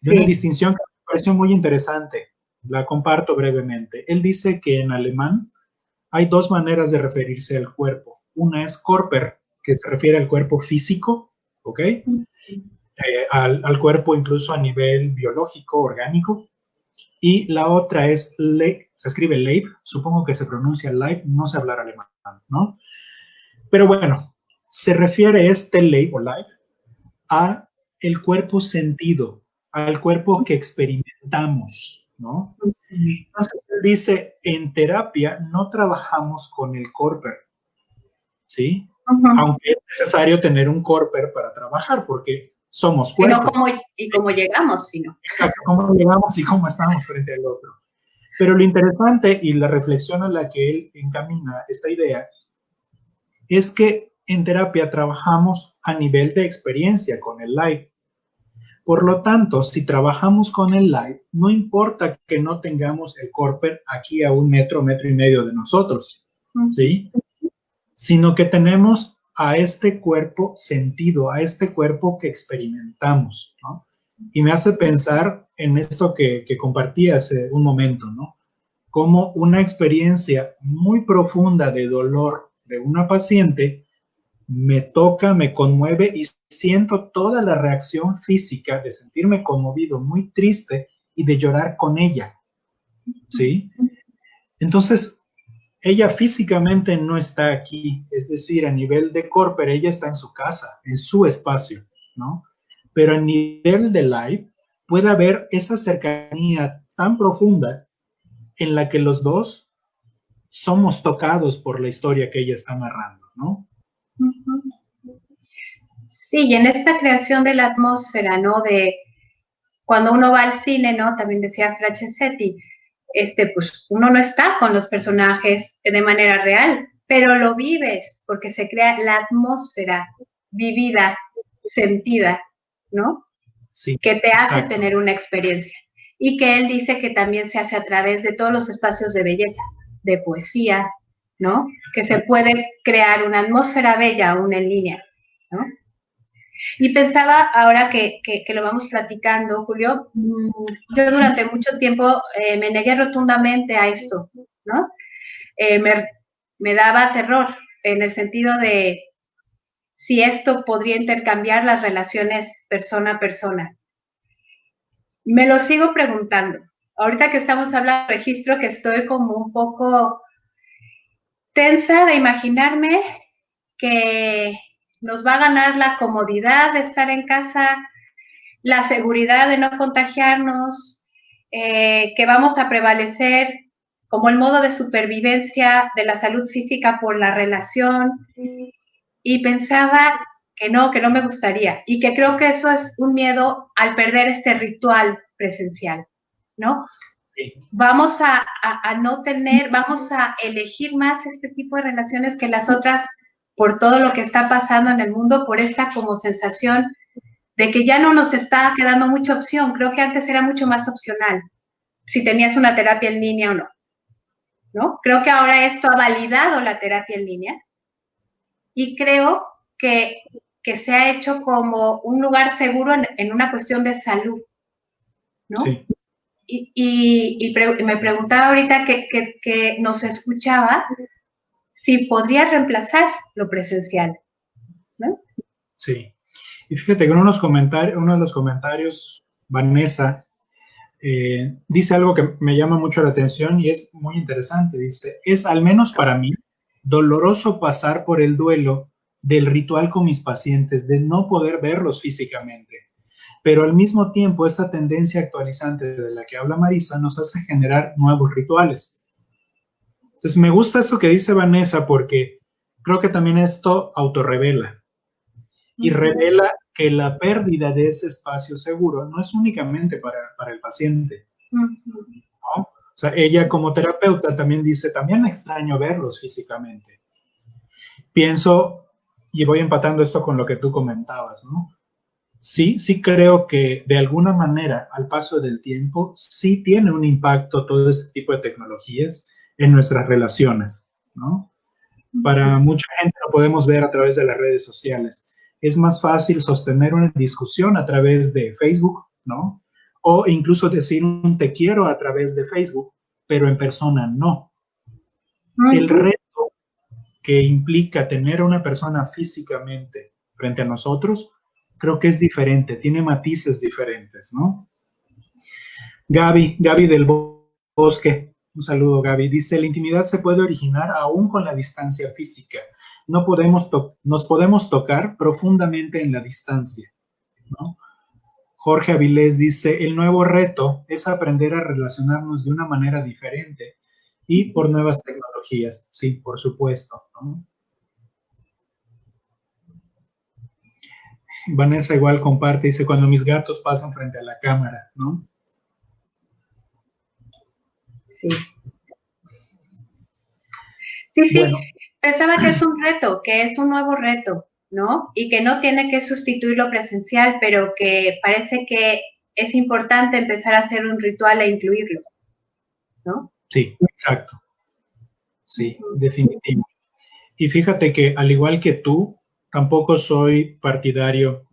De una distinción que me pareció muy interesante. La comparto brevemente. Él dice que en alemán hay dos maneras de referirse al cuerpo. Una es Körper, que se refiere al cuerpo físico, ¿ok? Al cuerpo incluso a nivel biológico, orgánico. Y la otra es Leib, se escribe Leib, supongo que se pronuncia Leib, no sé hablar alemán, ¿no? Pero bueno, se refiere este Leib o Leib a el cuerpo sentido, al cuerpo que experimentamos, ¿no? Entonces él dice, en terapia no trabajamos con el Körper, ¿sí? Aunque es necesario tener un Körper para trabajar, porque somos cuerpo. Y cómo llegamos, sino. Exacto, cómo llegamos y cómo estamos frente al otro. Pero lo interesante y la reflexión a la que él encamina esta idea es que en terapia trabajamos a nivel de experiencia con el live. Por lo tanto, si trabajamos con el live, no importa que no tengamos el Körper aquí a 1 metro, 1,5 metros de nosotros, ¿sí? Sino que tenemos a este cuerpo sentido, a este cuerpo que experimentamos, ¿no? Y me hace pensar en esto que compartí hace un momento, ¿no? Como una experiencia muy profunda de dolor de una paciente me toca, me conmueve y siento toda la reacción física de sentirme conmovido, muy triste y de llorar con ella, ¿sí? Entonces, ella físicamente no está aquí, es decir, a nivel de corporate, ella está en su casa, en su espacio, ¿no? Pero a nivel de live, puede haber esa cercanía tan profunda en la que los dos somos tocados por la historia que ella está narrando, ¿no? Sí, y en esta creación de la atmósfera, ¿no? De cuando uno va al cine, ¿no? También decía Franceschetti, pues uno no está con los personajes de manera real, pero lo vives porque se crea la atmósfera vivida, sentida, ¿no? Sí, que te hace exacto. tener una experiencia. Y que él dice que también se hace a través de todos los espacios de belleza, de poesía, ¿no? Que se puede crear una atmósfera bella aún en línea, ¿no? Y pensaba, ahora que lo vamos platicando, Julio, yo durante mucho tiempo me negué rotundamente a esto, ¿no? Me daba terror en el sentido de si esto podría intercambiar las relaciones persona a persona. Me lo sigo preguntando. Ahorita que estamos hablando de registro, que estoy como un poco tensa de imaginarme que nos va a ganar la comodidad de estar en casa, la seguridad de no contagiarnos, que vamos a prevalecer como el modo de supervivencia de la salud física por la relación. Y pensaba que no me gustaría. Y que creo que eso es un miedo al perder este ritual presencial, ¿no? Sí. Vamos a no tener, vamos a elegir más este tipo de relaciones que las otras por todo lo que está pasando en el mundo, por esta como sensación de que ya no nos está quedando mucha opción. Creo que antes era mucho más opcional si tenías una terapia en línea o no, ¿no? Creo que ahora esto ha validado la terapia en línea y creo que se ha hecho como un lugar seguro en una cuestión de salud, ¿no? Sí. Y me preguntaba ahorita que nos escuchaba si podría reemplazar lo presencial, ¿no? Sí. Y fíjate que uno de los comentarios, Vanessa, dice algo que me llama mucho la atención y es muy interesante. Dice, es al menos para mí doloroso pasar por el duelo del ritual con mis pacientes, de no poder verlos físicamente. Pero al mismo tiempo, esta tendencia actualizante de la que habla Marisa nos hace generar nuevos rituales. Entonces, me gusta esto que dice Vanessa porque creo que también esto autorrevela. Y revela que la pérdida de ese espacio seguro no es únicamente para el paciente, ¿no? O sea, ella como terapeuta también dice, también extraño verlos físicamente. Pienso, y voy empatando esto con lo que tú comentabas, ¿no? Sí creo que de alguna manera, al paso del tiempo, sí tiene un impacto todo este tipo de tecnologías en nuestras relaciones, ¿no? Para mucha gente lo podemos ver a través de las redes sociales. Es más fácil sostener una discusión a través de Facebook, ¿no? O incluso decir un te quiero a través de Facebook, pero en persona no. El reto que implica tener a una persona físicamente frente a nosotros, creo que es diferente, tiene matices diferentes, ¿no? Gaby del Bosque, un saludo, Gaby, dice, la intimidad se puede originar aún con la distancia física. Nos podemos tocar profundamente en la distancia, ¿no? Jorge Avilés dice, el nuevo reto es aprender a relacionarnos de una manera diferente y por nuevas tecnologías. Sí, por supuesto, ¿no? Vanessa igual comparte, dice, cuando mis gatos pasan frente a la cámara, ¿no? Sí. Sí. Bueno. Pensaba que es un reto, que es un nuevo reto, ¿no? Y que no tiene que sustituir lo presencial, pero que parece que es importante empezar a hacer un ritual e incluirlo, ¿no? Sí, exacto. Sí, definitivo. Y fíjate que al igual que tú, tampoco soy partidario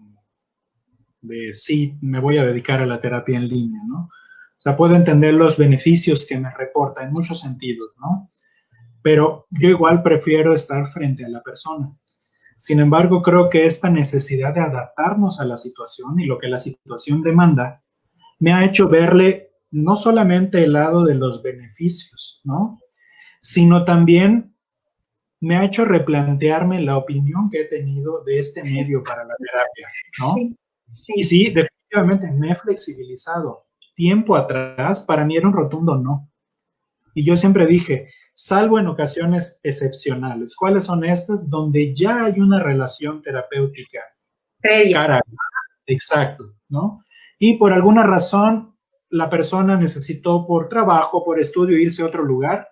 de sí, me voy a dedicar a la terapia en línea, ¿no? O sea, puedo entender los beneficios que me reporta en muchos sentidos, ¿no? Pero yo igual prefiero estar frente a la persona. Sin embargo, creo que esta necesidad de adaptarnos a la situación y lo que la situación demanda me ha hecho verle no solamente el lado de los beneficios, ¿no? Sino también me ha hecho replantearme la opinión que he tenido de este medio para la terapia, ¿no? Sí, Y sí, sí, definitivamente me he flexibilizado. Tiempo atrás, para mí era un rotundo no. Y yo siempre dije, salvo en ocasiones excepcionales. ¿Cuáles son estas? Donde ya hay una relación terapéutica previa. cara, exacto, ¿no? Y por alguna razón la persona necesitó por trabajo, por estudio, irse a otro lugar.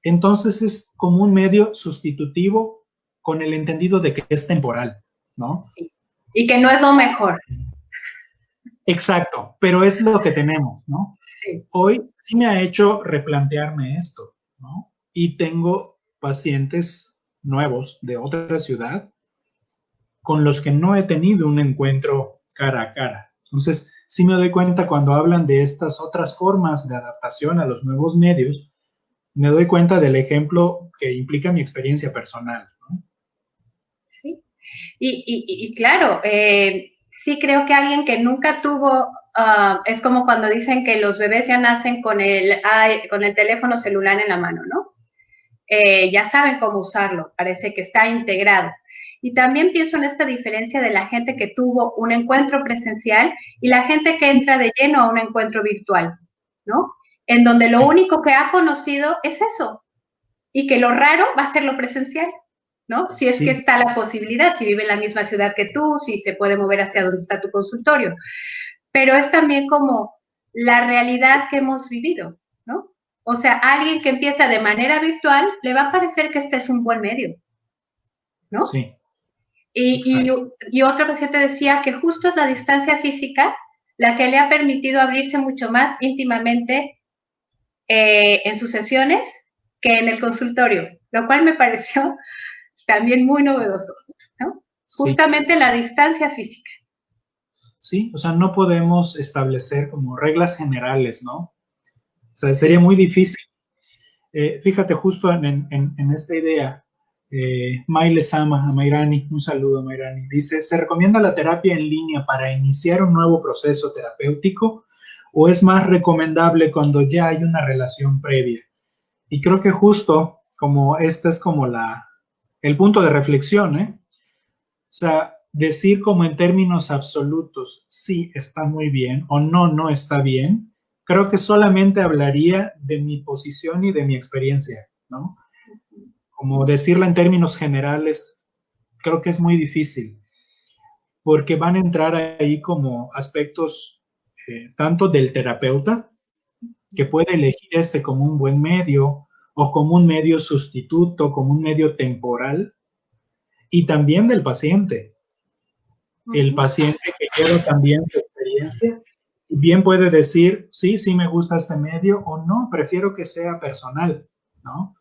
Entonces es como un medio sustitutivo con el entendido de que es temporal, ¿no? Sí. Y que no es lo mejor. Exacto, pero es lo que tenemos, ¿no? Sí. Hoy sí me ha hecho replantearme esto, ¿no? Y tengo pacientes nuevos de otra ciudad con los que no he tenido un encuentro cara a cara. Entonces, sí me doy cuenta cuando hablan de estas otras formas de adaptación a los nuevos medios, me doy cuenta del ejemplo que implica mi experiencia personal, ¿no? Sí. Y claro, sí creo que alguien que nunca tuvo, es como cuando dicen que los bebés ya nacen con el teléfono celular en la mano, ¿no? Ya saben cómo usarlo, parece que está integrado. Y también pienso en esta diferencia de la gente que tuvo un encuentro presencial y la gente que entra de lleno a un encuentro virtual, ¿no? En donde lo Sí, único que ha conocido es eso, y que lo raro va a ser lo presencial, ¿no? Si es que sí, está la posibilidad, si vive en la misma ciudad que tú, si se puede mover hacia donde está tu consultorio. Pero es también como la realidad que hemos vivido, ¿no? O sea, alguien que empieza de manera virtual, le va a parecer que este es un buen medio, ¿no? sí, Y, y, exacto. y otro paciente decía que justo es la distancia física la que le ha permitido abrirse mucho más íntimamente en sus sesiones que en el consultorio, lo cual me pareció también muy novedoso, ¿no? Sí, Justamente la distancia física. sí, o sea, no podemos establecer como reglas generales, ¿no? O sea, sería Sí. muy difícil. Fíjate, justo en esta idea, Maile Sama, a Mairani, un saludo a Mairani, dice, ¿se recomienda la terapia en línea para iniciar un nuevo proceso terapéutico o es más recomendable cuando ya hay una relación previa? Y creo que justo como este es como el punto de reflexión, ¿eh? O sea, decir como en términos absolutos, sí está muy bien o no, no está bien, creo que solamente hablaría de mi posición y de mi experiencia, ¿no? Como decirla en términos generales, creo que es muy difícil, porque van a entrar ahí como aspectos tanto del terapeuta, que puede elegir este como un buen medio o como un medio sustituto, como un medio temporal, y también del paciente. El paciente que lleva también su experiencia, bien puede decir, sí, sí me gusta este medio o no, prefiero que sea personal, ¿no?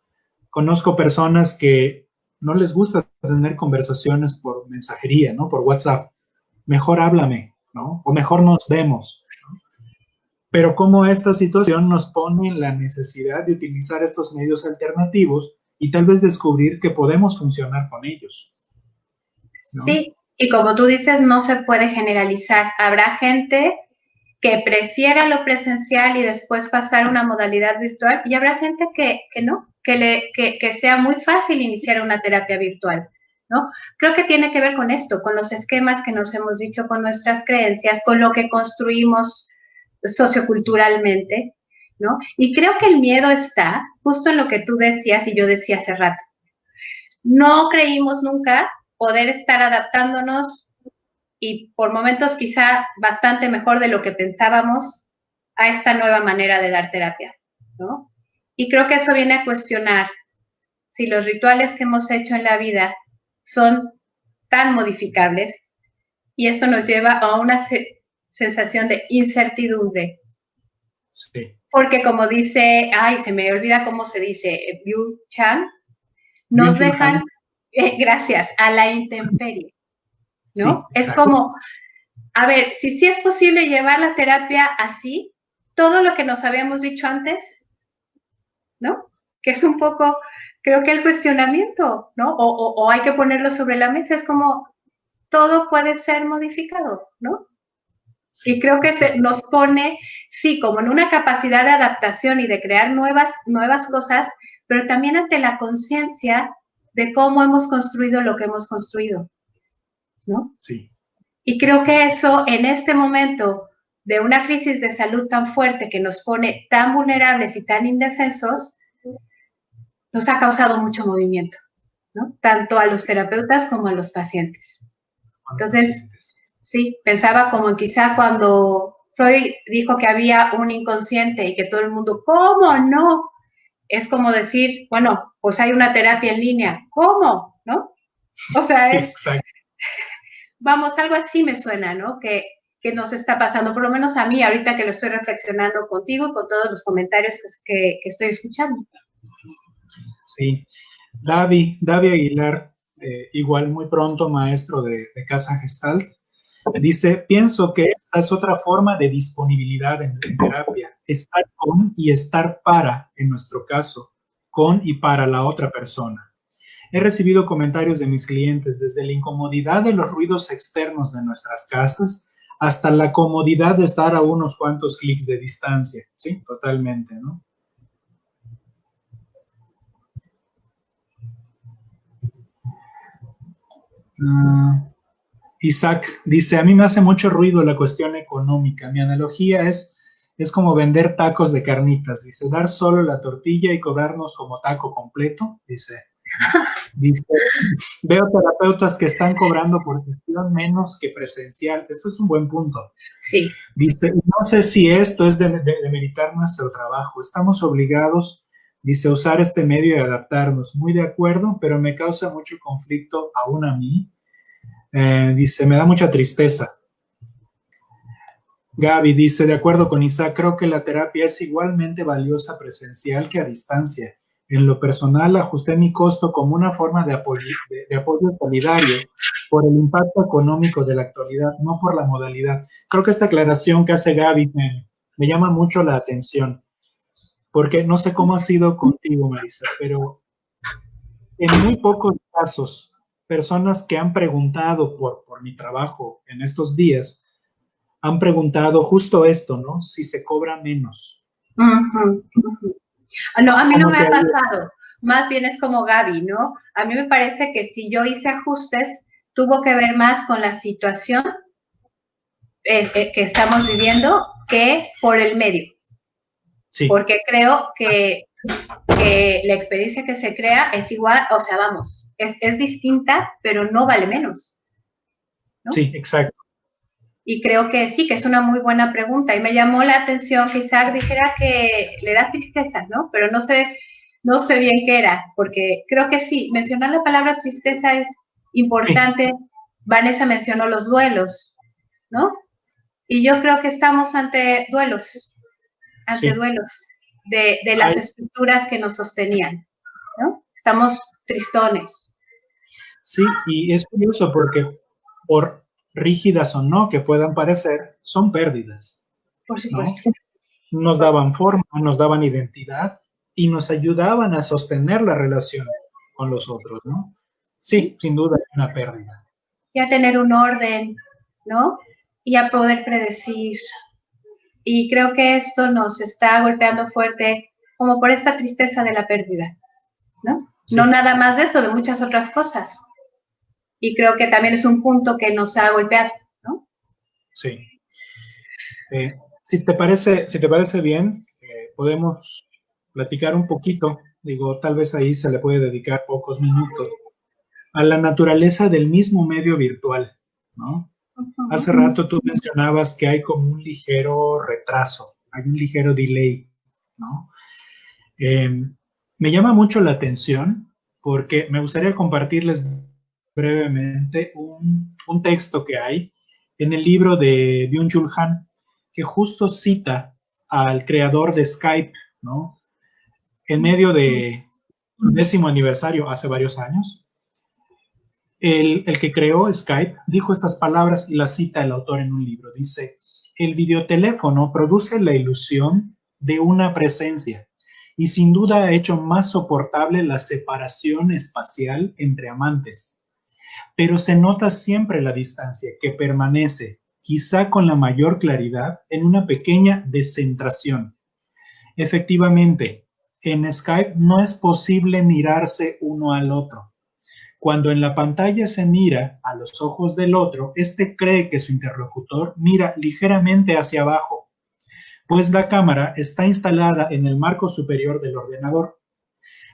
Conozco personas que no les gusta tener conversaciones por mensajería, ¿no? Por WhatsApp. Mejor háblame, ¿no? O mejor nos vemos. Pero como esta situación nos pone en la necesidad de utilizar estos medios alternativos y tal vez descubrir que podemos funcionar con ellos, ¿no? Sí, y como tú dices, no se puede generalizar. Habrá gente que prefiera lo presencial y después pasar a una modalidad virtual y habrá gente que no, que sea muy fácil iniciar una terapia virtual, ¿no? Creo que tiene que ver con esto, con los esquemas que nos hemos dicho, con nuestras creencias, con lo que construimos socioculturalmente, ¿no? Y creo que el miedo está justo en lo que tú decías y yo decía hace rato. No creímos nunca poder estar adaptándonos y por momentos quizá bastante mejor de lo que pensábamos a esta nueva manera de dar terapia, ¿no? Y creo que eso viene a cuestionar si los rituales que hemos hecho en la vida son tan modificables y esto nos lleva a una sensación de incertidumbre. Sí. Porque como dice, ay, se me olvida cómo se dice, Byung Chan, nos Byung-Chul Han, dejan, gracias, a la intemperie, sí, ¿no? Es exacto. como, a ver, si sí es posible llevar la terapia así, todo lo que nos habíamos dicho antes, ¿no? Que es un poco creo que el cuestionamiento, ¿no? O hay que ponerlo sobre la mesa, es como todo puede ser modificado, ¿no? Y creo que nos pone, sí, como en una capacidad de adaptación y de crear nuevas cosas, pero también ante la conciencia de cómo hemos construido lo que hemos construido, ¿no? Sí. Y creo que eso, en este momento de una crisis de salud tan fuerte que nos pone tan vulnerables y tan indefensos, nos ha causado mucho movimiento, ¿no? Tanto a los terapeutas como a los pacientes. Entonces, sí, pensaba como en quizá cuando Freud dijo que había un inconsciente y que todo el mundo, ¿cómo no? Es como decir, bueno, pues hay una terapia en línea, ¿cómo? ¿No? O sea, sí, es, exacto. Vamos, algo así me suena, ¿no? Que nos está pasando, por lo menos a mí, ahorita que lo estoy reflexionando contigo y con todos los comentarios que estoy escuchando. Sí, Davi Aguilar, igual muy pronto maestro de Casa Gestalt, dice, pienso que esta es otra forma de disponibilidad en terapia, estar con y estar para, en nuestro caso, con y para la otra persona. He recibido comentarios de mis clientes desde la incomodidad de los ruidos externos de nuestras casas hasta la comodidad de estar a unos cuantos clics de distancia. Sí, totalmente, ¿no? Isaac dice, a mí me hace mucho ruido la cuestión económica. Mi analogía es como vender tacos de carnitas. Dice, dar solo la tortilla y cobrarnos como taco completo. Dice, veo terapeutas que están cobrando por gestión menos que presencial. Eso es un buen punto. Sí. Dice, no sé si esto es de demeritar nuestro trabajo. Estamos obligados, dice, a usar este medio y adaptarnos. Muy de acuerdo, pero me causa mucho conflicto aún a mí. Dice, me da mucha tristeza. Gaby dice, de acuerdo con Isaac, creo que la terapia es igualmente valiosa presencial que a distancia. En lo personal, ajusté mi costo como una forma de apoyo solidario por el impacto económico de la actualidad, no por la modalidad. Creo que esta aclaración que hace Gaby me llama mucho la atención, porque no sé cómo ha sido contigo, Marisa, pero en muy pocos casos, personas que han preguntado por mi trabajo en estos días, han preguntado justo esto, ¿no? Si se cobra menos. No, a mí no me ha pasado. Más bien es como Gaby, ¿no? A mí me parece que si yo hice ajustes, tuvo que ver más con la situación que estamos viviendo que por el medio. Sí. Porque creo que la experiencia que se crea es igual, o sea, vamos, es distinta, pero no vale menos, ¿no? Sí, exacto. Y creo que sí, que es una muy buena pregunta. Y me llamó la atención que Isaac dijera que le da tristeza, ¿no? Pero no sé bien qué era, porque creo que sí, mencionar la palabra tristeza es importante. Sí. Vanessa mencionó los duelos, ¿no? Y yo creo que estamos ante duelos de las estructuras que nos sostenían, ¿no? Estamos tristones. Sí, y es curioso porque por rígidas o no que puedan parecer, son pérdidas. Por supuesto. ¿No? Nos daban forma, nos daban identidad y nos ayudaban a sostener la relación con los otros, ¿no? Sí, sin duda es una pérdida. Y a tener un orden, ¿no? Y a poder predecir. Y creo que esto nos está golpeando fuerte como por esta tristeza de la pérdida, ¿no? Sí. No nada más de eso, de muchas otras cosas. Y creo que también es un punto que nos ha golpeado, ¿no? Sí. Si te parece bien, podemos platicar un poquito, digo, tal vez ahí se le puede dedicar pocos minutos, a la naturaleza del mismo medio virtual, ¿no? Uh-huh. Hace rato tú mencionabas que hay como un ligero retraso, hay un ligero delay, ¿no? Me llama mucho la atención porque me gustaría compartirles brevemente un texto que hay en el libro de Byung-Chul Han, que justo cita al creador de Skype, ¿no? En medio de su 10º aniversario, hace varios años, el que creó Skype dijo estas palabras y las cita el autor en un libro. Dice, el videoteléfono produce la ilusión de una presencia y sin duda ha hecho más soportable la separación espacial entre amantes. Pero se nota siempre la distancia que permanece, quizá con la mayor claridad, en una pequeña descentración. Efectivamente, en Skype no es posible mirarse uno al otro. Cuando en la pantalla se mira a los ojos del otro, este cree que su interlocutor mira ligeramente hacia abajo, pues la cámara está instalada en el marco superior del ordenador.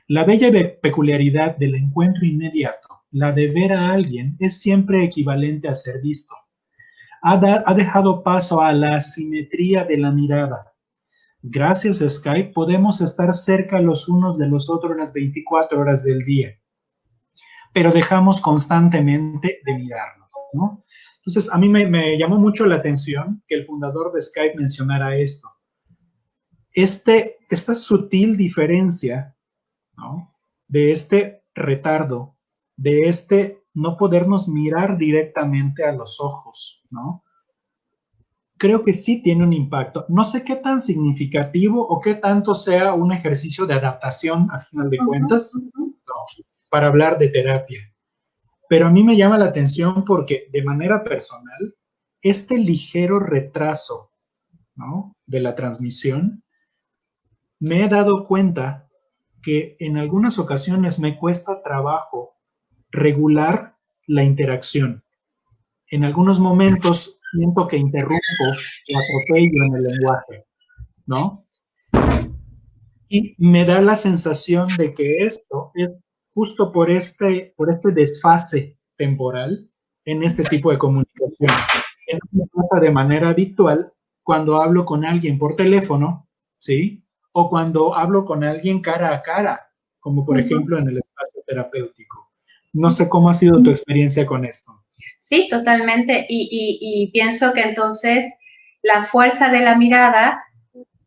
La bella peculiaridad del encuentro inmediato, la de ver a alguien, es siempre equivalente a ser visto. Ha dejado paso a la asimetría de la mirada. Gracias a Skype podemos estar cerca los unos de los otros las 24 horas del día, pero dejamos constantemente de mirarnos, ¿no? Entonces, a mí me llamó mucho la atención que el fundador de Skype mencionara esto. Esta sutil diferencia, ¿no?, de este retardo, de este no podernos mirar directamente a los ojos, ¿no? Creo que sí tiene un impacto. No sé qué tan significativo o qué tanto sea un ejercicio de adaptación, a final de cuentas, no, para hablar de terapia. Pero a mí me llama la atención porque, de manera personal, este ligero retraso, ¿no?, de la transmisión, me he dado cuenta que en algunas ocasiones me cuesta trabajo regular la interacción. En algunos momentos siento que interrumpo o atropello en el lenguaje, ¿no? Y me da la sensación de que esto es justo por este desfase temporal en este tipo de comunicación. En me pasa de manera habitual cuando hablo con alguien por teléfono, ¿sí? O cuando hablo con alguien cara a cara, como por ejemplo en el espacio terapéutico. No sé cómo ha sido tu experiencia con esto. Sí, totalmente. Y pienso que entonces la fuerza de la mirada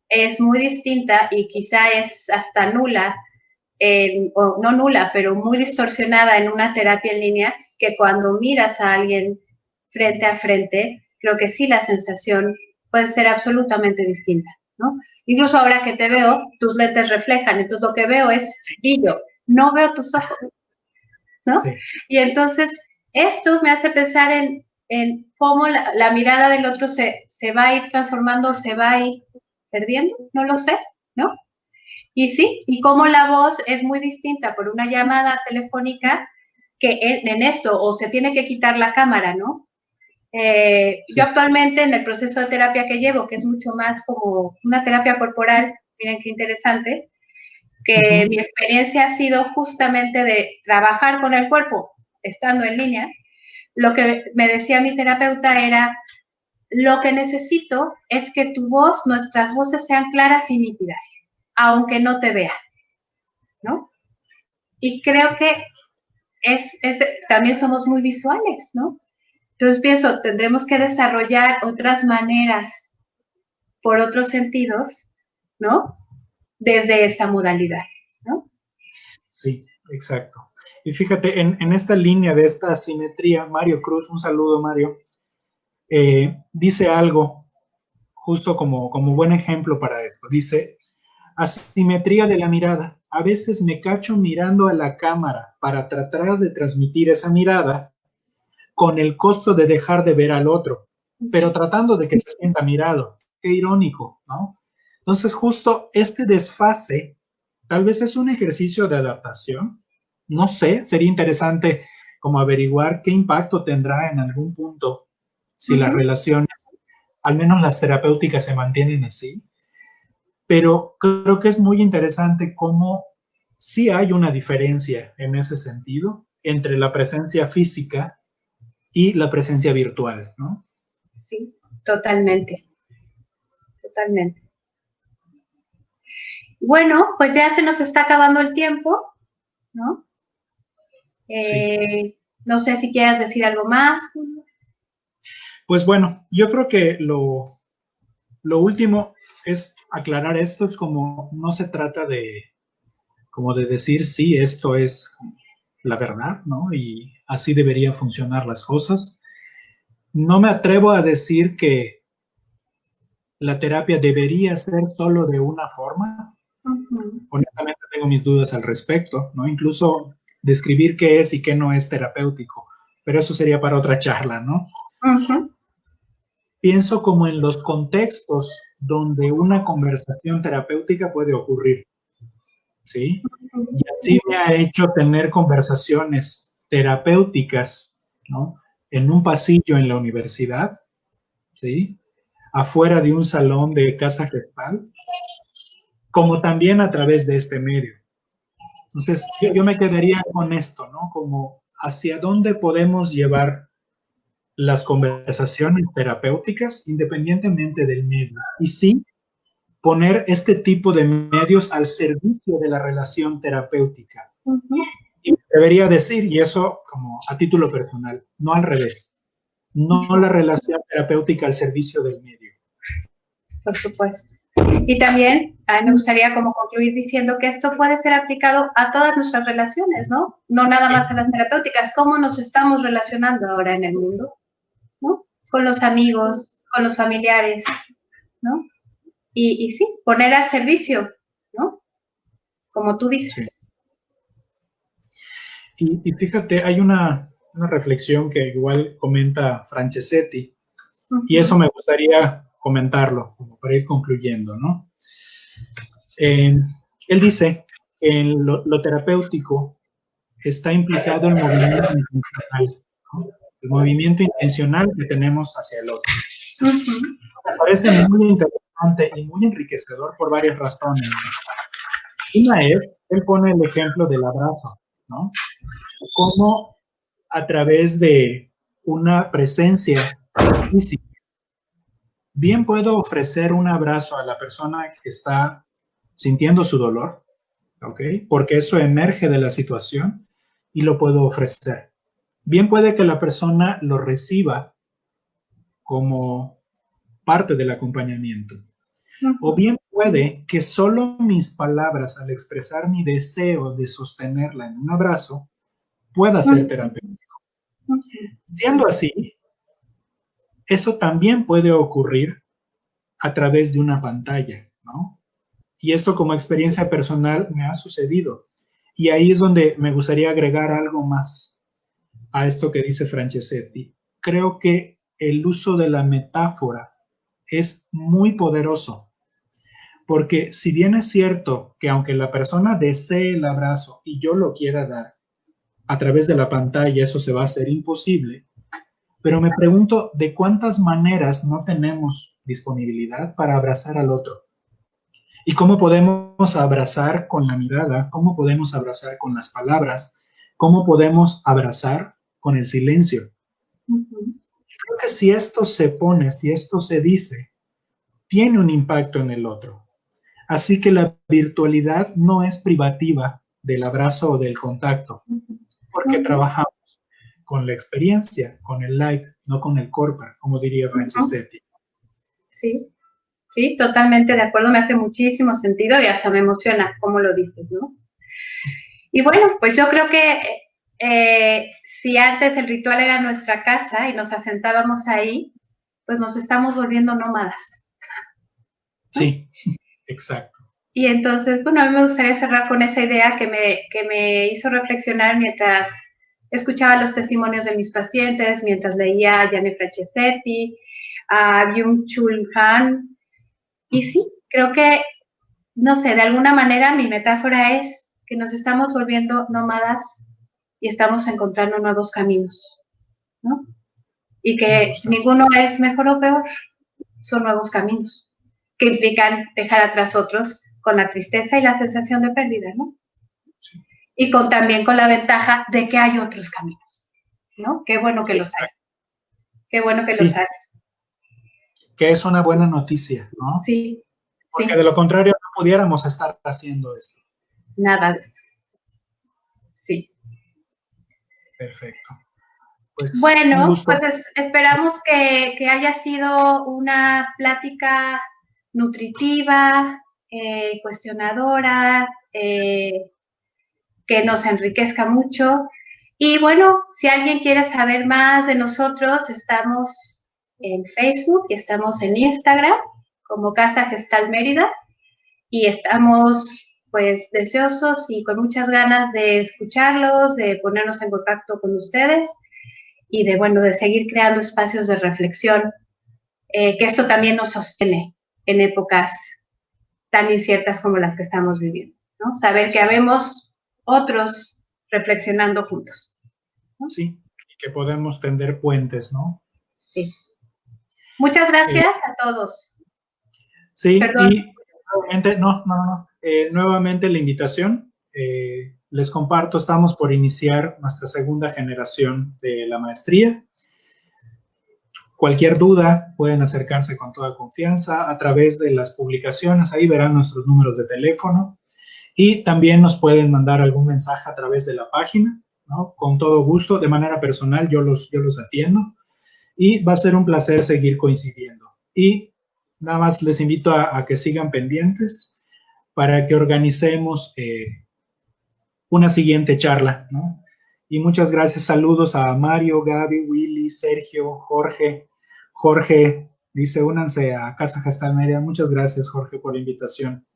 es muy distinta y quizá es hasta nula, o no nula, pero muy distorsionada en una terapia en línea, que cuando miras a alguien frente a frente, creo que sí la sensación puede ser absolutamente distinta, ¿no? Incluso ahora que te veo, tus lentes reflejan, entonces lo que veo es brillo, no veo tus ojos, ¿no? Sí. Y entonces esto me hace pensar en cómo la mirada del otro se va a ir transformando, se va a ir perdiendo, no lo sé, ¿no? Y sí, y cómo la voz es muy distinta por una llamada telefónica que en esto, o se tiene que quitar la cámara, ¿no? Sí. Yo actualmente en el proceso de terapia que llevo, que es mucho más como una terapia corporal, miren qué interesante, que mi experiencia ha sido justamente de trabajar con el cuerpo estando en línea. Lo que me decía mi terapeuta era, lo que necesito es que tu voz, nuestras voces sean claras y nítidas, aunque no te vea, ¿no? Y creo que también somos muy visuales, ¿no? Entonces pienso, tendremos que desarrollar otras maneras por otros sentidos, ¿no? Desde esta modalidad, ¿no? Sí, exacto. Y fíjate, en esta línea de esta asimetría, Mario Cruz, un saludo, Mario, dice algo justo como buen ejemplo para esto. Dice, asimetría de la mirada. A veces me cacho mirando a la cámara para tratar de transmitir esa mirada con el costo de dejar de ver al otro, pero tratando de que se sienta mirado. Qué irónico, ¿no? Entonces, justo este desfase tal vez es un ejercicio de adaptación. No sé, sería interesante como averiguar qué impacto tendrá en algún punto si las relaciones, al menos las terapéuticas, se mantienen así. Pero creo que es muy interesante cómo sí hay una diferencia en ese sentido entre la presencia física y la presencia virtual, ¿no? Sí, totalmente. Totalmente. Bueno, pues ya se nos está acabando el tiempo, ¿no? Sí. No sé si quieras decir algo más. Pues bueno, yo creo que lo último es aclarar esto, es como no se trata de como de decir sí, esto es la verdad, ¿no? Y así deberían funcionar las cosas. No me atrevo a decir que la terapia debería ser solo de una forma, honestamente tengo mis dudas al respecto, ¿no? Incluso describir qué es y qué no es terapéutico, pero eso sería para otra charla, ¿no? Pienso como en los contextos donde una conversación terapéutica puede ocurrir, ¿sí? Y así me ha hecho tener conversaciones terapéuticas, ¿no? En un pasillo en la universidad, ¿sí? Afuera de un salón de casa gestal, como también a través de este medio. Entonces, yo me quedaría con esto, ¿no? Como hacia dónde podemos llevar las conversaciones terapéuticas independientemente del medio. Y sí, poner este tipo de medios al servicio de la relación terapéutica. Y debería decir, y eso como a título personal, no al revés, no la relación terapéutica al servicio del medio. Por supuesto. Y también a mí me gustaría como concluir diciendo que esto puede ser aplicado a todas nuestras relaciones, ¿no? No nada más a las terapéuticas, cómo nos estamos relacionando ahora en el mundo, ¿no? Con los amigos, con los familiares, ¿no? Y sí, poner al servicio, ¿no? Como tú dices. Sí. Y fíjate, hay una reflexión que igual comenta Franceschetti, y eso me gustaría comentarlo, como para ir concluyendo, ¿no? Él dice que en lo terapéutico está implicado el movimiento intencional, ¿no? El movimiento intencional que tenemos hacia el otro. Me parece muy interesante y muy enriquecedor por varias razones. Una es, él pone el ejemplo del abrazo, ¿no? Cómo a través de una presencia física, bien puedo ofrecer un abrazo a la persona que está sintiendo su dolor, ¿ok? Porque eso emerge de la situación y lo puedo ofrecer. Bien puede que la persona lo reciba como parte del acompañamiento. O bien puede que solo mis palabras al expresar mi deseo de sostenerla en un abrazo pueda ser terapéutico. Siendo así, eso también puede ocurrir a través de una pantalla, ¿no? Y esto como experiencia personal me ha sucedido. Y ahí es donde me gustaría agregar algo más a esto que dice Franceschetti. Creo que el uso de la metáfora es muy poderoso, porque si bien es cierto que aunque la persona desee el abrazo y yo lo quiera dar, a través de la pantalla eso se va a hacer imposible, pero me pregunto de cuántas maneras no tenemos disponibilidad para abrazar al otro. ¿Y cómo podemos abrazar con la mirada? ¿Cómo podemos abrazar con las palabras? ¿Cómo podemos abrazar con el silencio? Creo que si esto se pone, si esto se dice, tiene un impacto en el otro. Así que la virtualidad no es privativa del abrazo o del contacto, porque trabajamos con la experiencia, con el like, no con el corpa, como diría Franceschetti. Sí, sí, totalmente de acuerdo, me hace muchísimo sentido y hasta me emociona cómo lo dices, ¿no? Y bueno, pues yo creo que si antes el ritual era nuestra casa y nos asentábamos ahí, pues nos estamos volviendo nómadas, ¿no? Sí, exacto. Y entonces, bueno, a mí me gustaría cerrar con esa idea que me hizo reflexionar mientras escuchaba los testimonios de mis pacientes, mientras leía a Gianni Franceschetti, a Byung-Chul Han. Y sí, creo que, no sé, de alguna manera mi metáfora es que nos estamos volviendo nómadas y estamos encontrando nuevos caminos, ¿no? Y que ninguno es mejor o peor, son nuevos caminos que implican dejar atrás otros con la tristeza y la sensación de pérdida, ¿no? Sí. Y también con la ventaja de que hay otros caminos, ¿no? Qué bueno que los hay. Qué bueno que los hay. Que es una buena noticia, ¿no? Sí. Porque de lo contrario no pudiéramos estar haciendo esto. Nada de esto. Sí. Perfecto. Pues, bueno, pues esperamos que haya sido una plática nutritiva, cuestionadora, que nos enriquezca mucho. Y bueno, si alguien quiere saber más de nosotros, estamos en Facebook y estamos en Instagram como Casa Gestal Mérida y estamos pues deseosos y con muchas ganas de escucharlos, de ponernos en contacto con ustedes y de, bueno, de seguir creando espacios de reflexión, que esto también nos sostiene en épocas tan inciertas como las que estamos viviendo, ¿no? Saber que habemos otros reflexionando juntos, ¿no? Sí, y que podemos tender puentes, ¿no? Sí. Muchas gracias a todos. Sí, Perdón. y nuevamente, nuevamente la invitación. Les comparto, estamos por iniciar nuestra segunda generación de la maestría. Cualquier duda pueden acercarse con toda confianza a través de las publicaciones, ahí verán nuestros números de teléfono y también nos pueden mandar algún mensaje a través de la página, ¿no? Con todo gusto, de manera personal yo los atiendo y va a ser un placer seguir coincidiendo. Y nada más les invito a que sigan pendientes para que organicemos una siguiente charla, ¿no? Y muchas gracias, saludos a Mario, Gaby, Willy, Sergio, Jorge. Jorge dice, únanse a Casa Gestal Media. Muchas gracias, Jorge, por la invitación.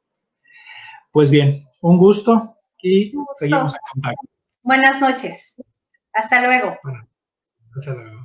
Pues bien, un gusto y seguimos en contacto. Buenas noches. Hasta luego. Bueno, hasta luego.